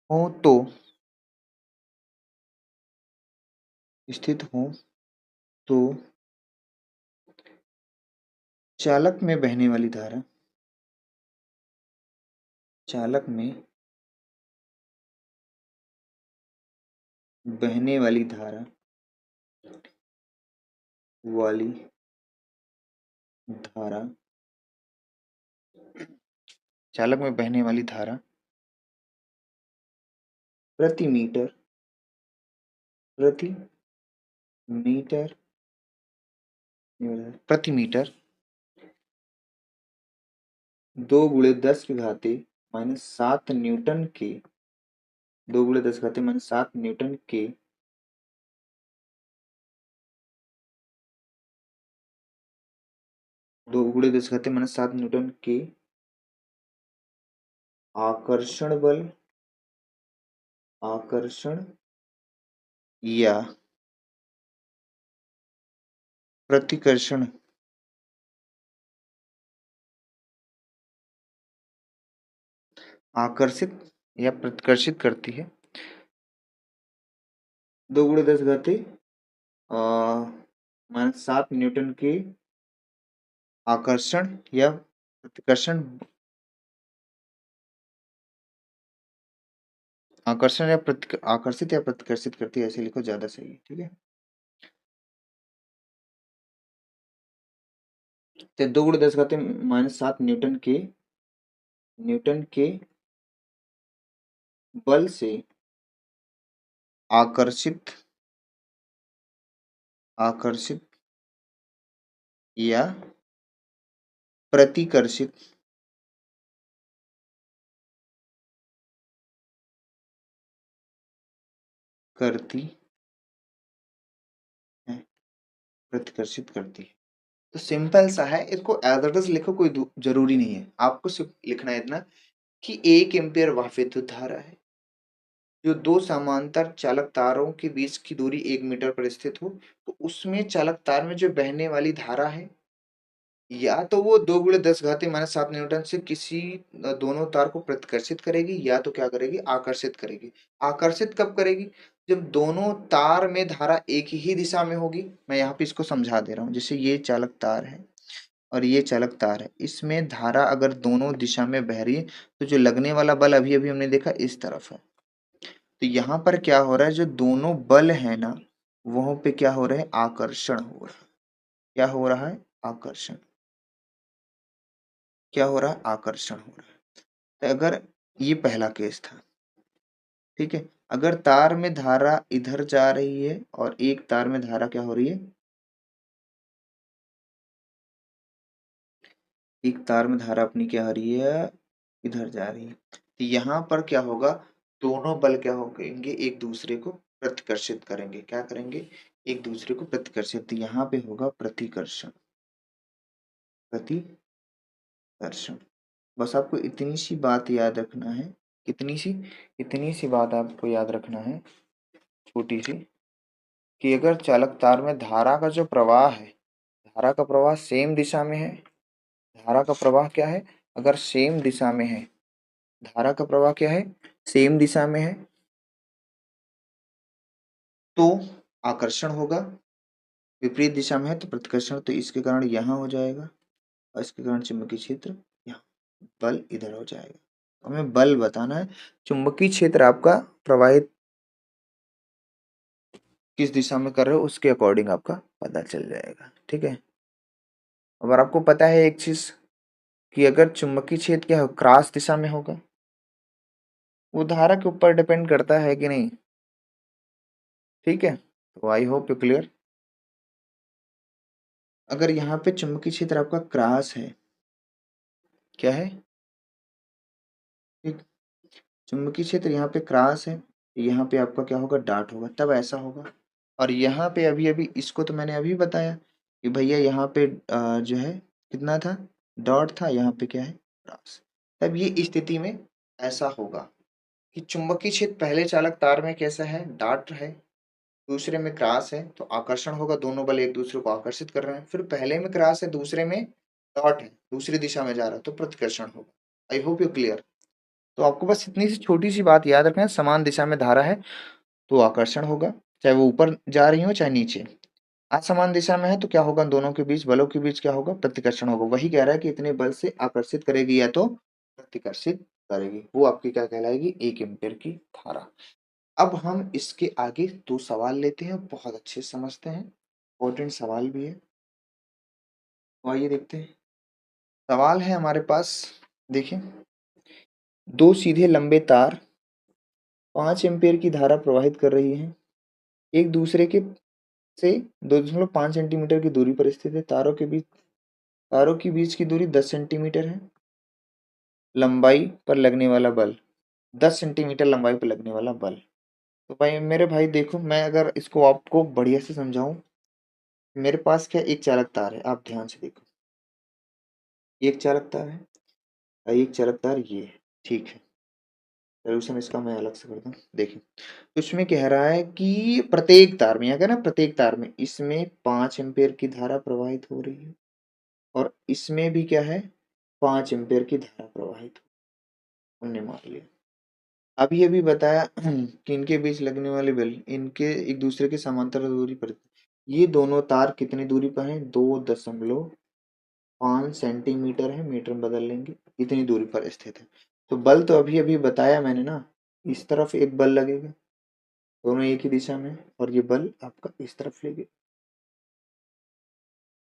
हो तो, स्थित हो तो चालक में बहने वाली धारा, चालक में बहने वाली धारा वाली धारा, चालक में बहने वाली धारा प्रति मीटर, प्रति मीटर, प्रति मीटर 2 × 10⁻⁷ न्यूटन के, 2 × 10⁻⁷ न्यूटन के 2 × 10⁻⁷ न्यूटन के आकर्षण बल, आकर्षण या प्रतिकर्षण आकर्षित या प्रतिकर्षित करती है। 2 × 10⁻⁷ न्यूटन के आकर्षण या प्रतिकर्षण, आकर्षित या प्रतिकर्षित करती है, ऐसे लिखो ज्यादा सही है। ठीक है, तो 2 × 10⁻⁷ न्यूटन के बल से आकर्षित, आकर्षित या प्रतिकर्षित करती है, प्रतिकर्षित करती है। तो सिंपल सा है, इसको एज इट इज लिखो, कोई जरूरी नहीं है, आपको सिर्फ लिखना है इतना कि 1 एम्पियर वह विद्युत धारा है जो 2 समांतर चालक तारों के बीच की दूरी 1 मीटर पर स्थित हो, तो उसमें चालक तार में जो बहने वाली धारा है या तो वो 2 × 10⁻⁷ न्यूटन से किसी दोनों तार को प्रतिकर्षित करेगी या तो क्या करेगी, आकर्षित करेगी। आकर्षित कब करेगी, जब दोनों तार में धारा एक ही दिशा में होगी। मैं यहाँ पे इसको समझा दे रहा हूँ, जैसे ये चालक तार है, और ये चालक तार है, इसमें धारा अगर दोनों दिशा में बह रही है तो जो लगने वाला बल अभी अभी हमने देखा इस तरफ है, तो यहाँ पर क्या हो रहा है, जो दोनों बल है ना वहां पे क्या हो रहा है, आकर्षण हो रहा है। क्या हो रहा है, आकर्षण। क्या हो रहा है, आकर्षण हो रहा है। तो अगर ये पहला केस था, ठीक है, अगर तार में धारा इधर जा रही है और एक तार में धारा क्या हो रही है, एक तार में धारा अपनी क्या हो रही है, इधर जा रही है, तो यहाँ पर क्या होगा, दोनों बल क्या हो करेंगे, एक दूसरे को प्रतिकर्षित करेंगे। क्या करेंगे, एक दूसरे को प्रतिकर्षित, तो यहाँ पे होगा प्रतिकर्षण। प्रतिकर्षण। बस आपको इतनी सी बात याद रखना है, कितनी सी, इतनी सी बात आपको याद रखना है, छोटी सी, कि अगर चालक तार में धारा का जो प्रवाह है, धारा का प्रवाह सेम दिशा में है, धारा का प्रवाह क्या है, अगर सेम दिशा में है, धारा का प्रवाह क्या है, सेम दिशा में है, तो आकर्षण होगा, विपरीत दिशा में है तो प्रतिकर्षण, तो इसके कारण यहाँ हो जाएगा और इसके कारण चुंबकीय क्षेत्र यहाँ, बल इधर हो जाएगा। हमें बल बताना है, चुंबकीय क्षेत्र आपका प्रवाहित किस दिशा में कर रहे हो उसके अकॉर्डिंग आपका पता चल जाएगा, ठीक है। अगर आपको पता है एक चीज कि अगर चुंबकीय क्षेत्र क्या हो, क्रॉस दिशा में होगा, वो धारा के ऊपर डिपेंड करता है कि नहीं, ठीक है। तो आई होप यू क्लियर। अगर यहाँ पे चुंबकीय क्षेत्र आपका क्रॉस है, क्या है, ठीक, चुंबकीय क्षेत्र यहाँ पे क्रॉस है, यहाँ पे आपका क्या होगा, डॉट होगा, तब ऐसा होगा। और यहाँ पे अभी अभी इसको तो मैंने अभी बताया कि भैया यहाँ पे जो है कितना था, डॉट था, यहाँ पे क्या है, क्रॉस। तब ये स्थिति में ऐसा होगा कि चुंबकीय क्षेत्र पहले चालक तार में कैसा है, डॉट है, दूसरे में क्रॉस है, तो आकर्षण होगा, दोनों बल एक दूसरे को आकर्षित कर रहे हैं। फिर पहले में क्रॉस है, दूसरे में डॉट है, दूसरी दिशा में जा रहा है, तो प्रतिकर्षण होगा। I hope you clear. तो आपको बस इतनी सी छोटी सी बात याद रखना है, समान दिशा में धारा है तो आकर्षण होगा, चाहे वो ऊपर जा रही हो चाहे नीचे। असमान दिशा में है तो क्या होगा, दोनों के बीच, बलों के बीच क्या होगा, प्रतिकर्षण होगा। वही कह रहा है कि इतने बल से आकर्षित करेगी या तो प्रतिकर्षित करेगी, वो आपकी क्या कहलाएगी, 1 एम्पीयर की धारा। अब हम इसके आगे 2 सवाल लेते हैं, बहुत अच्छे से समझते हैं, इंपॉर्टेंट सवाल भी है। तो आइए देखते हैं, सवाल है हमारे पास, देखिए, 2 सीधे लंबे तार 5 एम्पीयर की धारा प्रवाहित कर रही है, एक दूसरे के से 2.5 सेंटीमीटर की दूरी पर स्थित है। तारों के बीच की दूरी 10 सेंटीमीटर है। लंबाई पर लगने वाला बल, 10 सेंटीमीटर लंबाई पर लगने वाला बल। तो भाई मेरे भाई देखो, मैं अगर इसको आपको बढ़िया से समझाऊं, मेरे पास क्या एक चालक तार है, आप ध्यान से देखो, एक चालक तार है और एक चालक तार ये है, ठीक है। सोल्यूशन इसका मैं अलग से करता हूँ, देखिए, तो इसमें कह रहा है कि प्रत्येक तार में, यहाँ क्या ना, प्रत्येक तार में इसमें 5 एम्पीयर की धारा प्रवाहित हो रही है और इसमें भी क्या है, 5 एम्पीयर की धारा प्रवाहित हमने मान लिया। अभी अभी बताया कि इनके बीच लगने वाले बल, इनके एक दूसरे के समांतर दूरी पर, ये दोनों तार कितनी दूरी पर हैं, 2.5 सेंटीमीटर है, मीटर में बदल लेंगे, इतनी दूरी पर स्थित है। तो बल तो अभी अभी बताया मैंने ना, इस तरफ एक बल लगेगा, दोनों एक ही दिशा में, और ये बल आपका इस तरफ लेंगे,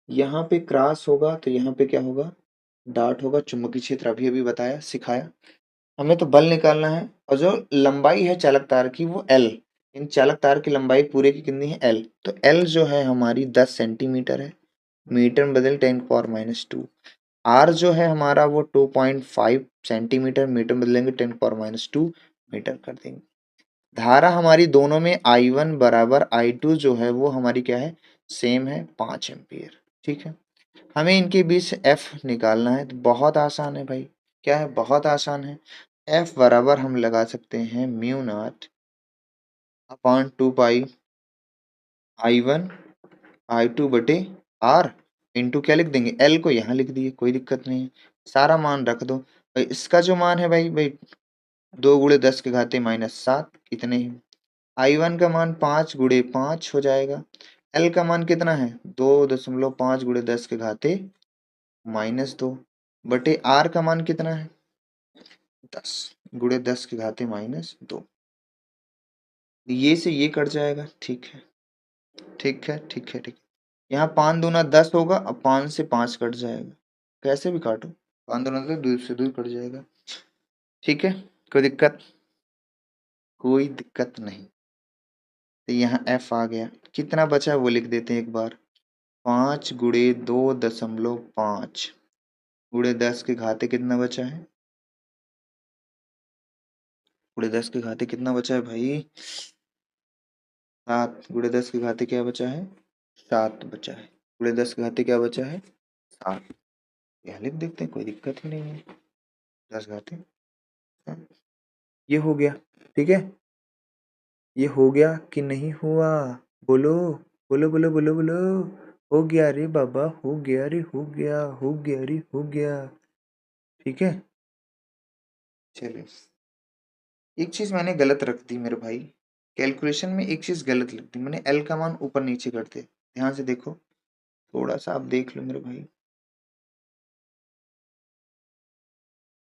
यहाँ पे क्रॉस होगा तो यहाँ पे क्या होगा, डॉट होगा। चुंबकीय क्षेत्र अभी अभी बताया, सिखाया, हमें तो बल निकालना है। और जो लंबाई है चालक तार की वो एल, इन चालक तार की लंबाई पूरे की कितनी है, एल, तो एल जो है हमारी 10 सेंटीमीटर है, मीटर में बदल 10⁻²। आर जो है हमारा वो 2.5 सेंटीमीटर, मीटर में बदलेंगे 10⁻² मीटर कर देंगे। धारा हमारी दोनों में I1 बराबर I2 जो है वो हमारी क्या है, सेम है, 5 एम्पियर, ठीक है। हमें इनके बीच एफ निकालना है, तो बहुत आसान है भाई, क्या है, बहुत आसान है। एफ बराबर हम लगा सकते हैं μ0/2 पाई I1 I2 बटे आर, इंटू क्या लिख देंगे, एल को यहाँ लिख दिए, कोई दिक्कत नहीं है, सारा मान रख दो भाई। इसका जो मान है भाई भाई 2 × 10⁻⁷ कितने हैं, I1 का मान 5 × 5 हो जाएगा, एल का मान कितना है, 2.5 × 10⁻⁷ -2 बटे आर का मान कितना है 10 गुणे 10 की घाते -2। ये से ये कट जाएगा। ठीक है ठीक है ठीक है ठीक है। यहाँ 5 दूना 10 होगा। अब 5 से 5 कट जाएगा। कैसे भी काटो 5 दूना तो दूर से दूर कट जाएगा। ठीक है कोई दिक्कत? कोई दिक्कत नहीं। तो यहाँ एफ आ गया। कितना बचा है वो लिख देते हैं एक बार। 5 गुणे 2.5 गुणे 10 के घाते कितना बचा है? गुणे 10 के घाते कितना बचा है भाई? 7 गुणे 10 के घाते क्या बचा है? 7 बचा है। गुणे 10 के घाते क्या बचा है? 7। यह लिख देते हैं कोई दिक्कत ही नहीं है। 10 घाते 7। ये हो गया। ठीक है ये हो गया कि नहीं हुआ? बोलो बोलो बोलो बोलो बोलो। हो गया रे बाबा हो गया रे हो गया हो गया रे हो गया। ठीक है चलिए एक चीज मैंने गलत रख दी मेरे भाई। कैलकुलेशन में एक चीज गलत लिख दी मैंने। एल का मान ऊपर नीचे कर दे। ध्यान से देखो थोड़ा सा आप देख लो मेरे भाई।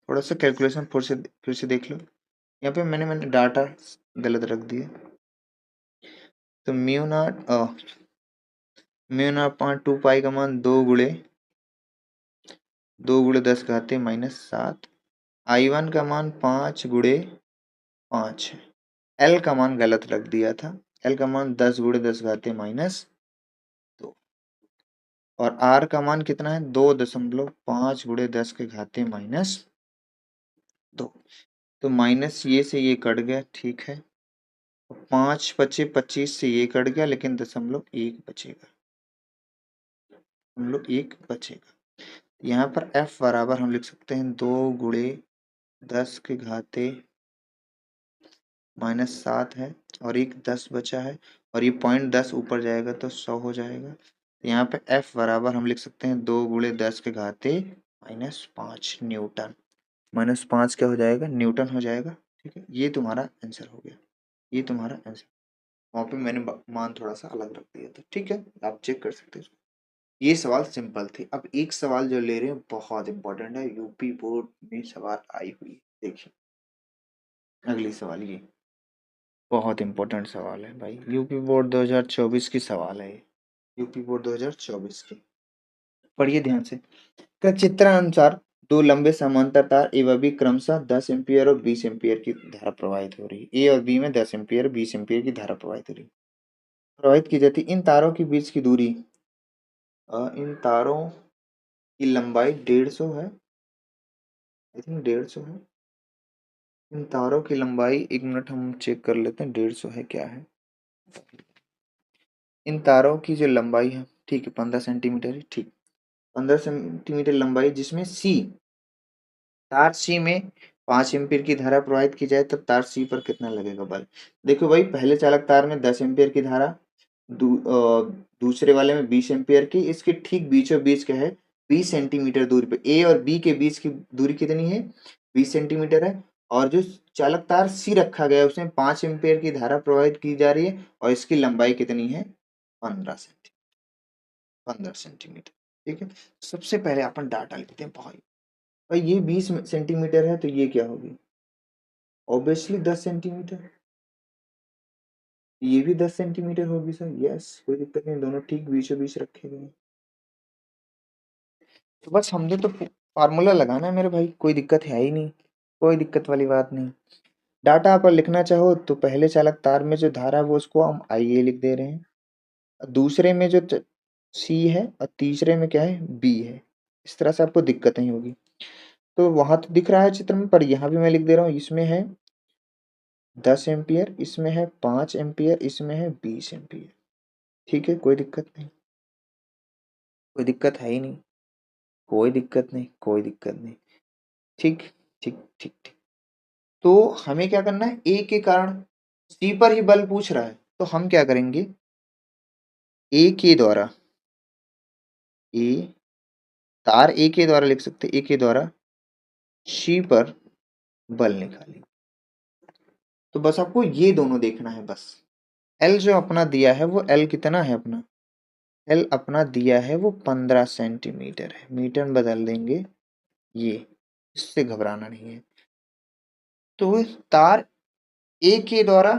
थोड़ा सा कैलकुलेशन फिर से देख लो। यहाँ पे मैंने डाटा गलत रख दिया। तो म्यू नॉट 2 पाई का मान 2 गुणे 10 घाते -7। I1 का मान 5 गुणे 5 है। एल का मान गलत रख दिया था। एल का मान 10 गुणे 10 घाते -2 और आर का मान कितना है 2.5 गुणे 10 के घाते -2। तो माइनस ये से ये कट गया। ठीक है 5 बचे 25 से ये कट गया लेकिन 0.1 बचेगा। 0.1 बचेगा। यहाँ पर f बराबर हम लिख सकते हैं 2 गुणे 10 के घाते -7 है और एक 10 बचा है और ये पॉइंट 10 ऊपर जाएगा तो 100 हो जाएगा। यहाँ पे f बराबर हम लिख सकते हैं 2 गुणे 10 के घाते -5 न्यूटन। -5 क्या हो जाएगा? न्यूटन हो जाएगा। ठीक है ये तुम्हारा आंसर हो गया। ये तुम्हारा आंसर। वहाँ पे मैंने मान थोड़ा सा अलग रख दिया था। ठीक है आप चेक कर सकते हो। ये सवाल सिंपल थे। अब एक सवाल जो ले रहे हैं बहुत इंपॉर्टेंट है। यूपी बोर्ड में सवाल आई हुई है। देखिए अगली सवाल ये बहुत इंपॉर्टेंट सवाल है भाई। यूपी बोर्ड 2024 की सवाल है। यूपी बोर्ड 2024 की पढ़िए ध्यान से। का चित्रानुसार दो लंबे समांतर तार ए व बी क्रमशः 10 एम्पीयर और 20 एम्पीयर की धारा प्रवाहित हो रही है। ए और बी में 10 एम्पीयर 20 एम्पीयर की धारा प्रवाहित की जाती है। इन तारों के बीच की दूरी इन तारों की लंबाई 150 है। आई थिंक 150 है। इन तारों की लंबाई एक मिनट हम चेक कर लेते हैं 150 है क्या है। इन तारों की जो लंबाई है ठीक है 15 सेंटीमीटर है। ठीक 15 सेंटीमीटर लंबाई जिसमें सी तार सी में 5 एम्पीयर की धारा प्रवाहित की जाए तब तार सी पर कितना लगेगा बल। देखो भाई पहले चालक तार में 10 एम्पीयर की धारा दूसरे वाले में 20 एम्पीयर की। इसके ठीक बीचों बीच क्या है 20 सेंटीमीटर दूरी पे ए और बी के बीच की दूरी कितनी है 20 सेंटीमीटर है। और जो चालक तार सी रखा गया है उसमें 5 एम्पीयर की धारा प्रवाहित की जा रही है और इसकी लंबाई कितनी है 15 सेंटीमीटर। ठीक है सबसे पहले अपन डाटा लिखते हैं भाई ये 20 सेंटीमीटर है तो ये क्या होगी ऑब्वियसली 10 सेंटीमीटर। ये भी 10 सेंटीमीटर होगी सर। यस कोई दिक्कत नहीं दोनों ठीक बीचों बीच रखे गए। तो बस हमने तो फार्मूला लगाना है मेरे भाई। कोई दिक्कत है ही नहीं। कोई दिक्कत वाली बात नहीं। डाटा आप लिखना चाहो तो पहले चालक तार में जो धारा है वो उसको हम आई ए लिख दे रहे हैं। दूसरे में जो सी है और तीसरे में क्या है बी है। इस तरह से आपको दिक्कत नहीं होगी। तो वहां तो दिख रहा है चित्र में पर यहाँ भी मैं लिख दे रहा हूँ। इसमें है 10 एम्पियर इसमें है 5 एम्पियर इसमें है 20 एम्पियर। ठीक है कोई दिक्कत नहीं। कोई दिक्कत है ही नहीं। कोई दिक्कत नहीं कोई दिक्कत नहीं। ठीक ठीक ठीक ठीक। तो हमें क्या करना है ए के कारण सी पर ही बल पूछ रहा है तो हम क्या करेंगे ए के द्वारा ए तार ए के द्वारा लिख सकते ए के द्वारा सी पर बल निकालेंगे। तो बस आपको ये दोनों देखना है बस। एल जो अपना दिया है वो एल कितना है अपना एल अपना दिया है वो 15 सेंटीमीटर है, मीटर में बदल देंगे ये, इससे घबराना नहीं है। तो तार ए के द्वारा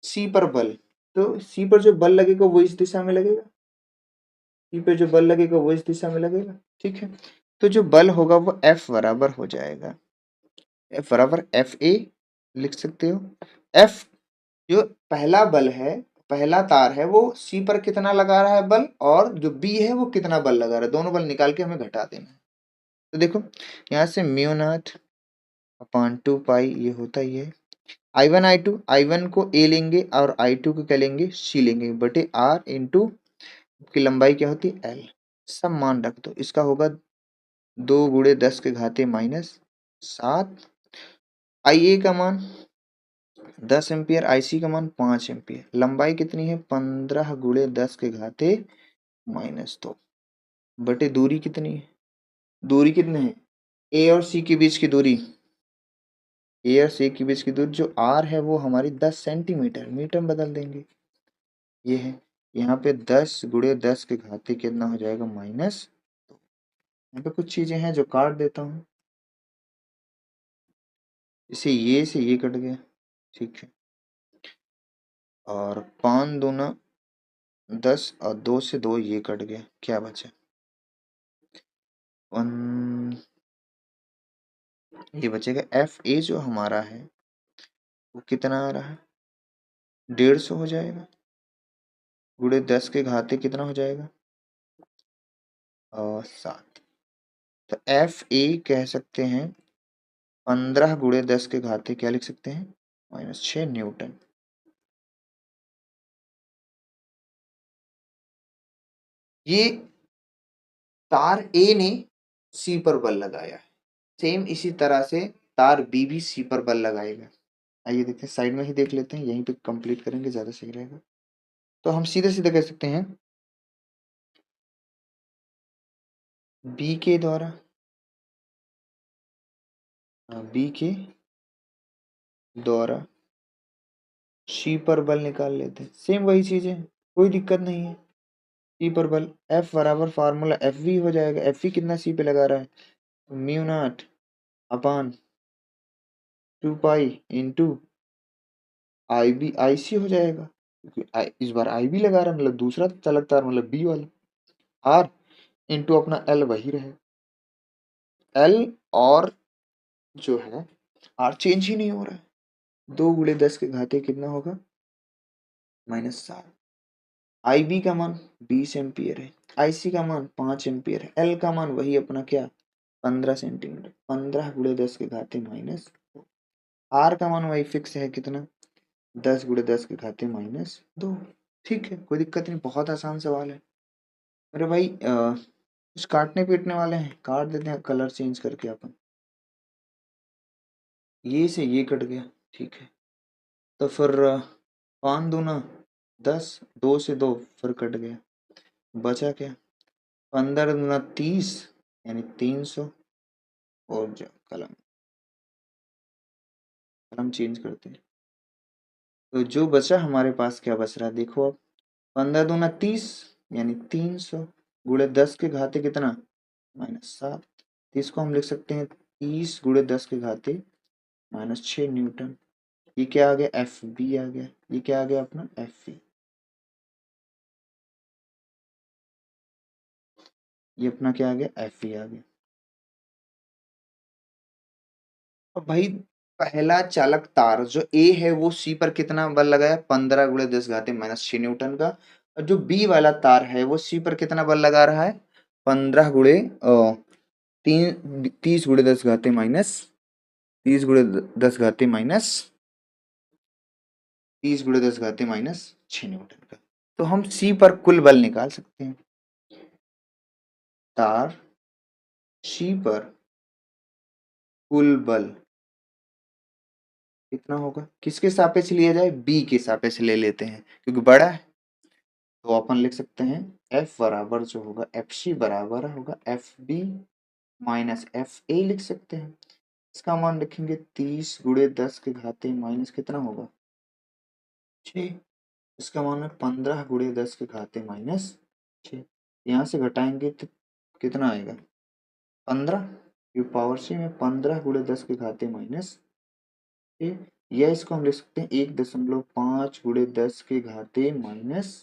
सी पर बल, तो सी पर जो बल लगेगा वो इस दिशा में लगेगा, सी पे जो बल लगेगा वो इस दिशा में लगेगा, ठीक है। तो जो बल होगा वो एफ बराबर हो जाएगा, एफ बराबर एफ ए लिख सकते हो। एफ जो पहला बल है, पहला तार है, वो सी पर कितना लगा रहा है बल, और जो बी है वो कितना बल लगा रहा है, दोनों बल निकाल के हमें घटा देना है। तो देखो यहाँ से म्यू नॉट अपॉन 2 पाई ये होता ही है, I1 I2, I1 को ए लेंगे और I2 को क्या लेंगे, सी लेंगे, बटे आर इंटू की लंबाई क्या होती है एल, सब मान रख दो। इसका होगा 2 × 10⁻⁷, आई ए का मान 10 एम्पियर, आई सी का मान 5 एम्पियर, लंबाई कितनी है 15 × 10⁻⁻2, बटे दूरी कितनी है, दूरी कितने है ए और सी के बीच की दूरी, ए और सी के बीच की दूरी जो आर है वो हमारी 10 सेंटीमीटर, मीटर में बदल देंगे, ये है। यहाँ पे 10 × 10⁻⁻, कितना हो जाएगा माइनस, यहाँ पे कुछ चीजें हैं जो काट देता हूँ, इसे ये से ये कट गया, ठीक है। और 5 दूना 10 और 2 से 2 ये कट गया, क्या बचा 1, ये बचेगा एफ ए जो हमारा है वो कितना आ रहा है 150 हो जाएगा, गुणे 10 के घाते कितना हो जाएगा और 7। तो एफ ए कह सकते हैं 15 × 10 के घाते क्या लिख सकते हैं -6 न्यूटन। ये तार ए ने सी पर बल लगाया है, सेम इसी तरह से तार बी भी सी पर बल लगाएगा। आइए देखते हैं, साइड में ही देख लेते हैं, यहीं पे कंप्लीट करेंगे, ज्यादा सही रहेगा। तो हम सीधे सीधे कह सकते हैं बी के द्वारा, बी के द्वारा सी पर बल निकाल लेते हैं, सेम वही चीज है, कोई दिक्कत नहीं है। सी पर बल एफ बराबर फार्मूला एफ वी हो जाएगा, एफ वी कितना सी पे लगा रहा है mu naught upon 2 pi into I B I C हो जाएगा, क्योंकि इस बार आई बी लगा रहा है, मतलब दूसरा चालक तार, मतलब बी वाला। आर इंटू अपना एल वही रहे, एल और जो है आर चेंज ही नहीं हो रहा है। 2 × 10 के घाते कितना होगा -7। आई बी का मान 20 एम्पियर है, आई सी का मान 5 एम्पियर है, एल का मान वही अपना क्या 15 सेंटीमीटर, 15 × 10 के घाते -2। आर का मान वही फिक्स है कितना 10 × 10 के घाते -2। ठीक है, कोई दिक्कत नहीं, बहुत आसान सवाल है मेरे भाई। कुछ काटने पीटने वाले हैं, काट देते हैं कलर चेंज करके अपन, ये से ये कट गया, ठीक है। तो फिर 5 दूना 10, 2 से 2 फिर कट गया, बचा क्या 15 दूना 30 यानी 300, और जो कलम कलम चेंज करते हैं, तो जो बचा हमारे पास क्या बच रहा है देखो अब, 15 दूना 30 यानी 300, गुणे 10 के घाते कितना -7, तो इसको हम लिख सकते हैं 30 × 10 के घाते -6 न्यूटन। ये क्या आ गया एफ बी आ गया, ये क्या आ गया अपना एफ बी, ये अपना क्या आ गया एफ बी आ गया। अब भाई पहला चालक तार जो ए है वो सी पर कितना बल लगाया 15 × 10 के घाते -6 न्यूटन का, और जो बी वाला तार है वो सी पर कितना बल लगा रहा है 15 गुणे 30 × 10 घाते -6 न्यूटन का। तो हम सी पर कुल बल निकाल सकते हैं, तार सी पर कुल बल कितना होगा, किसके सापेक्ष लिया जाए बी के सापेक्ष ले लेते हैं क्योंकि बड़ा है, तो अपन लिख सकते हैं एफ बराबर जो होगा एफ सी बराबर होगा F B minus F A लिख सकते हैं। इसका मान रखेंगे 30 × 10 के घाते माइनस कितना होगा 6, इसका मान है 15 × 10 के घाते -2। 6। यहाँ से घटाएंगे तो कितना आएगा 15, ये पावर से में 15 गुणे 10 के घाते माइनस 6, या इसको हम लिख सकते हैं 1.5 गुणे 10 के घाते माइनस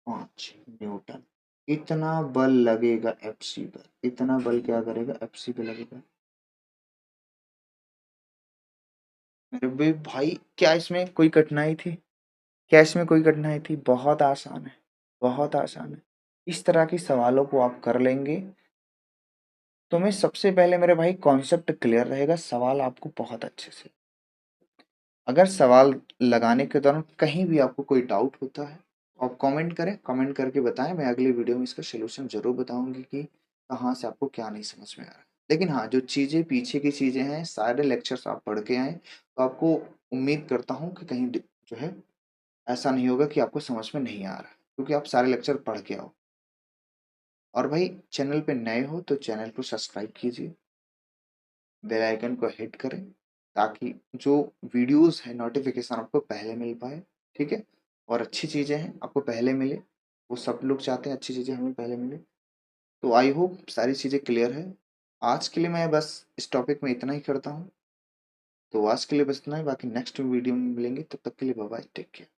5 न्यूटन। इतना बल लगेगा एफसी पर, इतना बल क्या करेगा एफसी पे लगेगा। मेरे भी भाई क्या इसमें कोई कठिनाई थी? क्या इसमें कोई कठिनाई थी? बहुत आसान है, बहुत आसान है। इस तरह के सवालों को आप कर लेंगे तो मैं सबसे पहले मेरे भाई कॉन्सेप्ट क्लियर रहेगा, सवाल आपको बहुत अच्छे से। अगर सवाल लगाने के दौरान कहीं भी आपको कोई डाउट होता है तो आप कमेंट करें, कमेंट करके बताएं, मैं अगली वीडियो में इसका सलूशन जरूर बताऊंगी कि कहाँ से आपको क्या नहीं समझ में आ रहा है। लेकिन हाँ, जो चीज़ें पीछे की चीज़ें हैं सारे लेक्चर्स आप पढ़ के आए तो आपको उम्मीद करता हूँ कि कहीं जो है ऐसा नहीं होगा कि आपको समझ में नहीं आ रहा, क्योंकि आप सारे लेक्चर पढ़ के आओ। और भाई चैनल पे नए हो तो चैनल को सब्सक्राइब कीजिए, बेल आइकन को हिट करें ताकि जो वीडियोस है नोटिफिकेशन आपको पहले मिल पाए। ठीक है, और अच्छी चीज़ें हैं आपको पहले मिले, वो सब लोग चाहते हैं अच्छी चीज़ें हमें पहले मिले। तो आई होप सारी चीज़ें क्लियर है। आज के लिए मैं बस इस टॉपिक में इतना ही करता हूँ। तो आज के लिए बस इतना ही, बाकी नेक्स्ट वीडियो में मिलेंगे, तब तक के लिए बाय बाय, टेक केयर।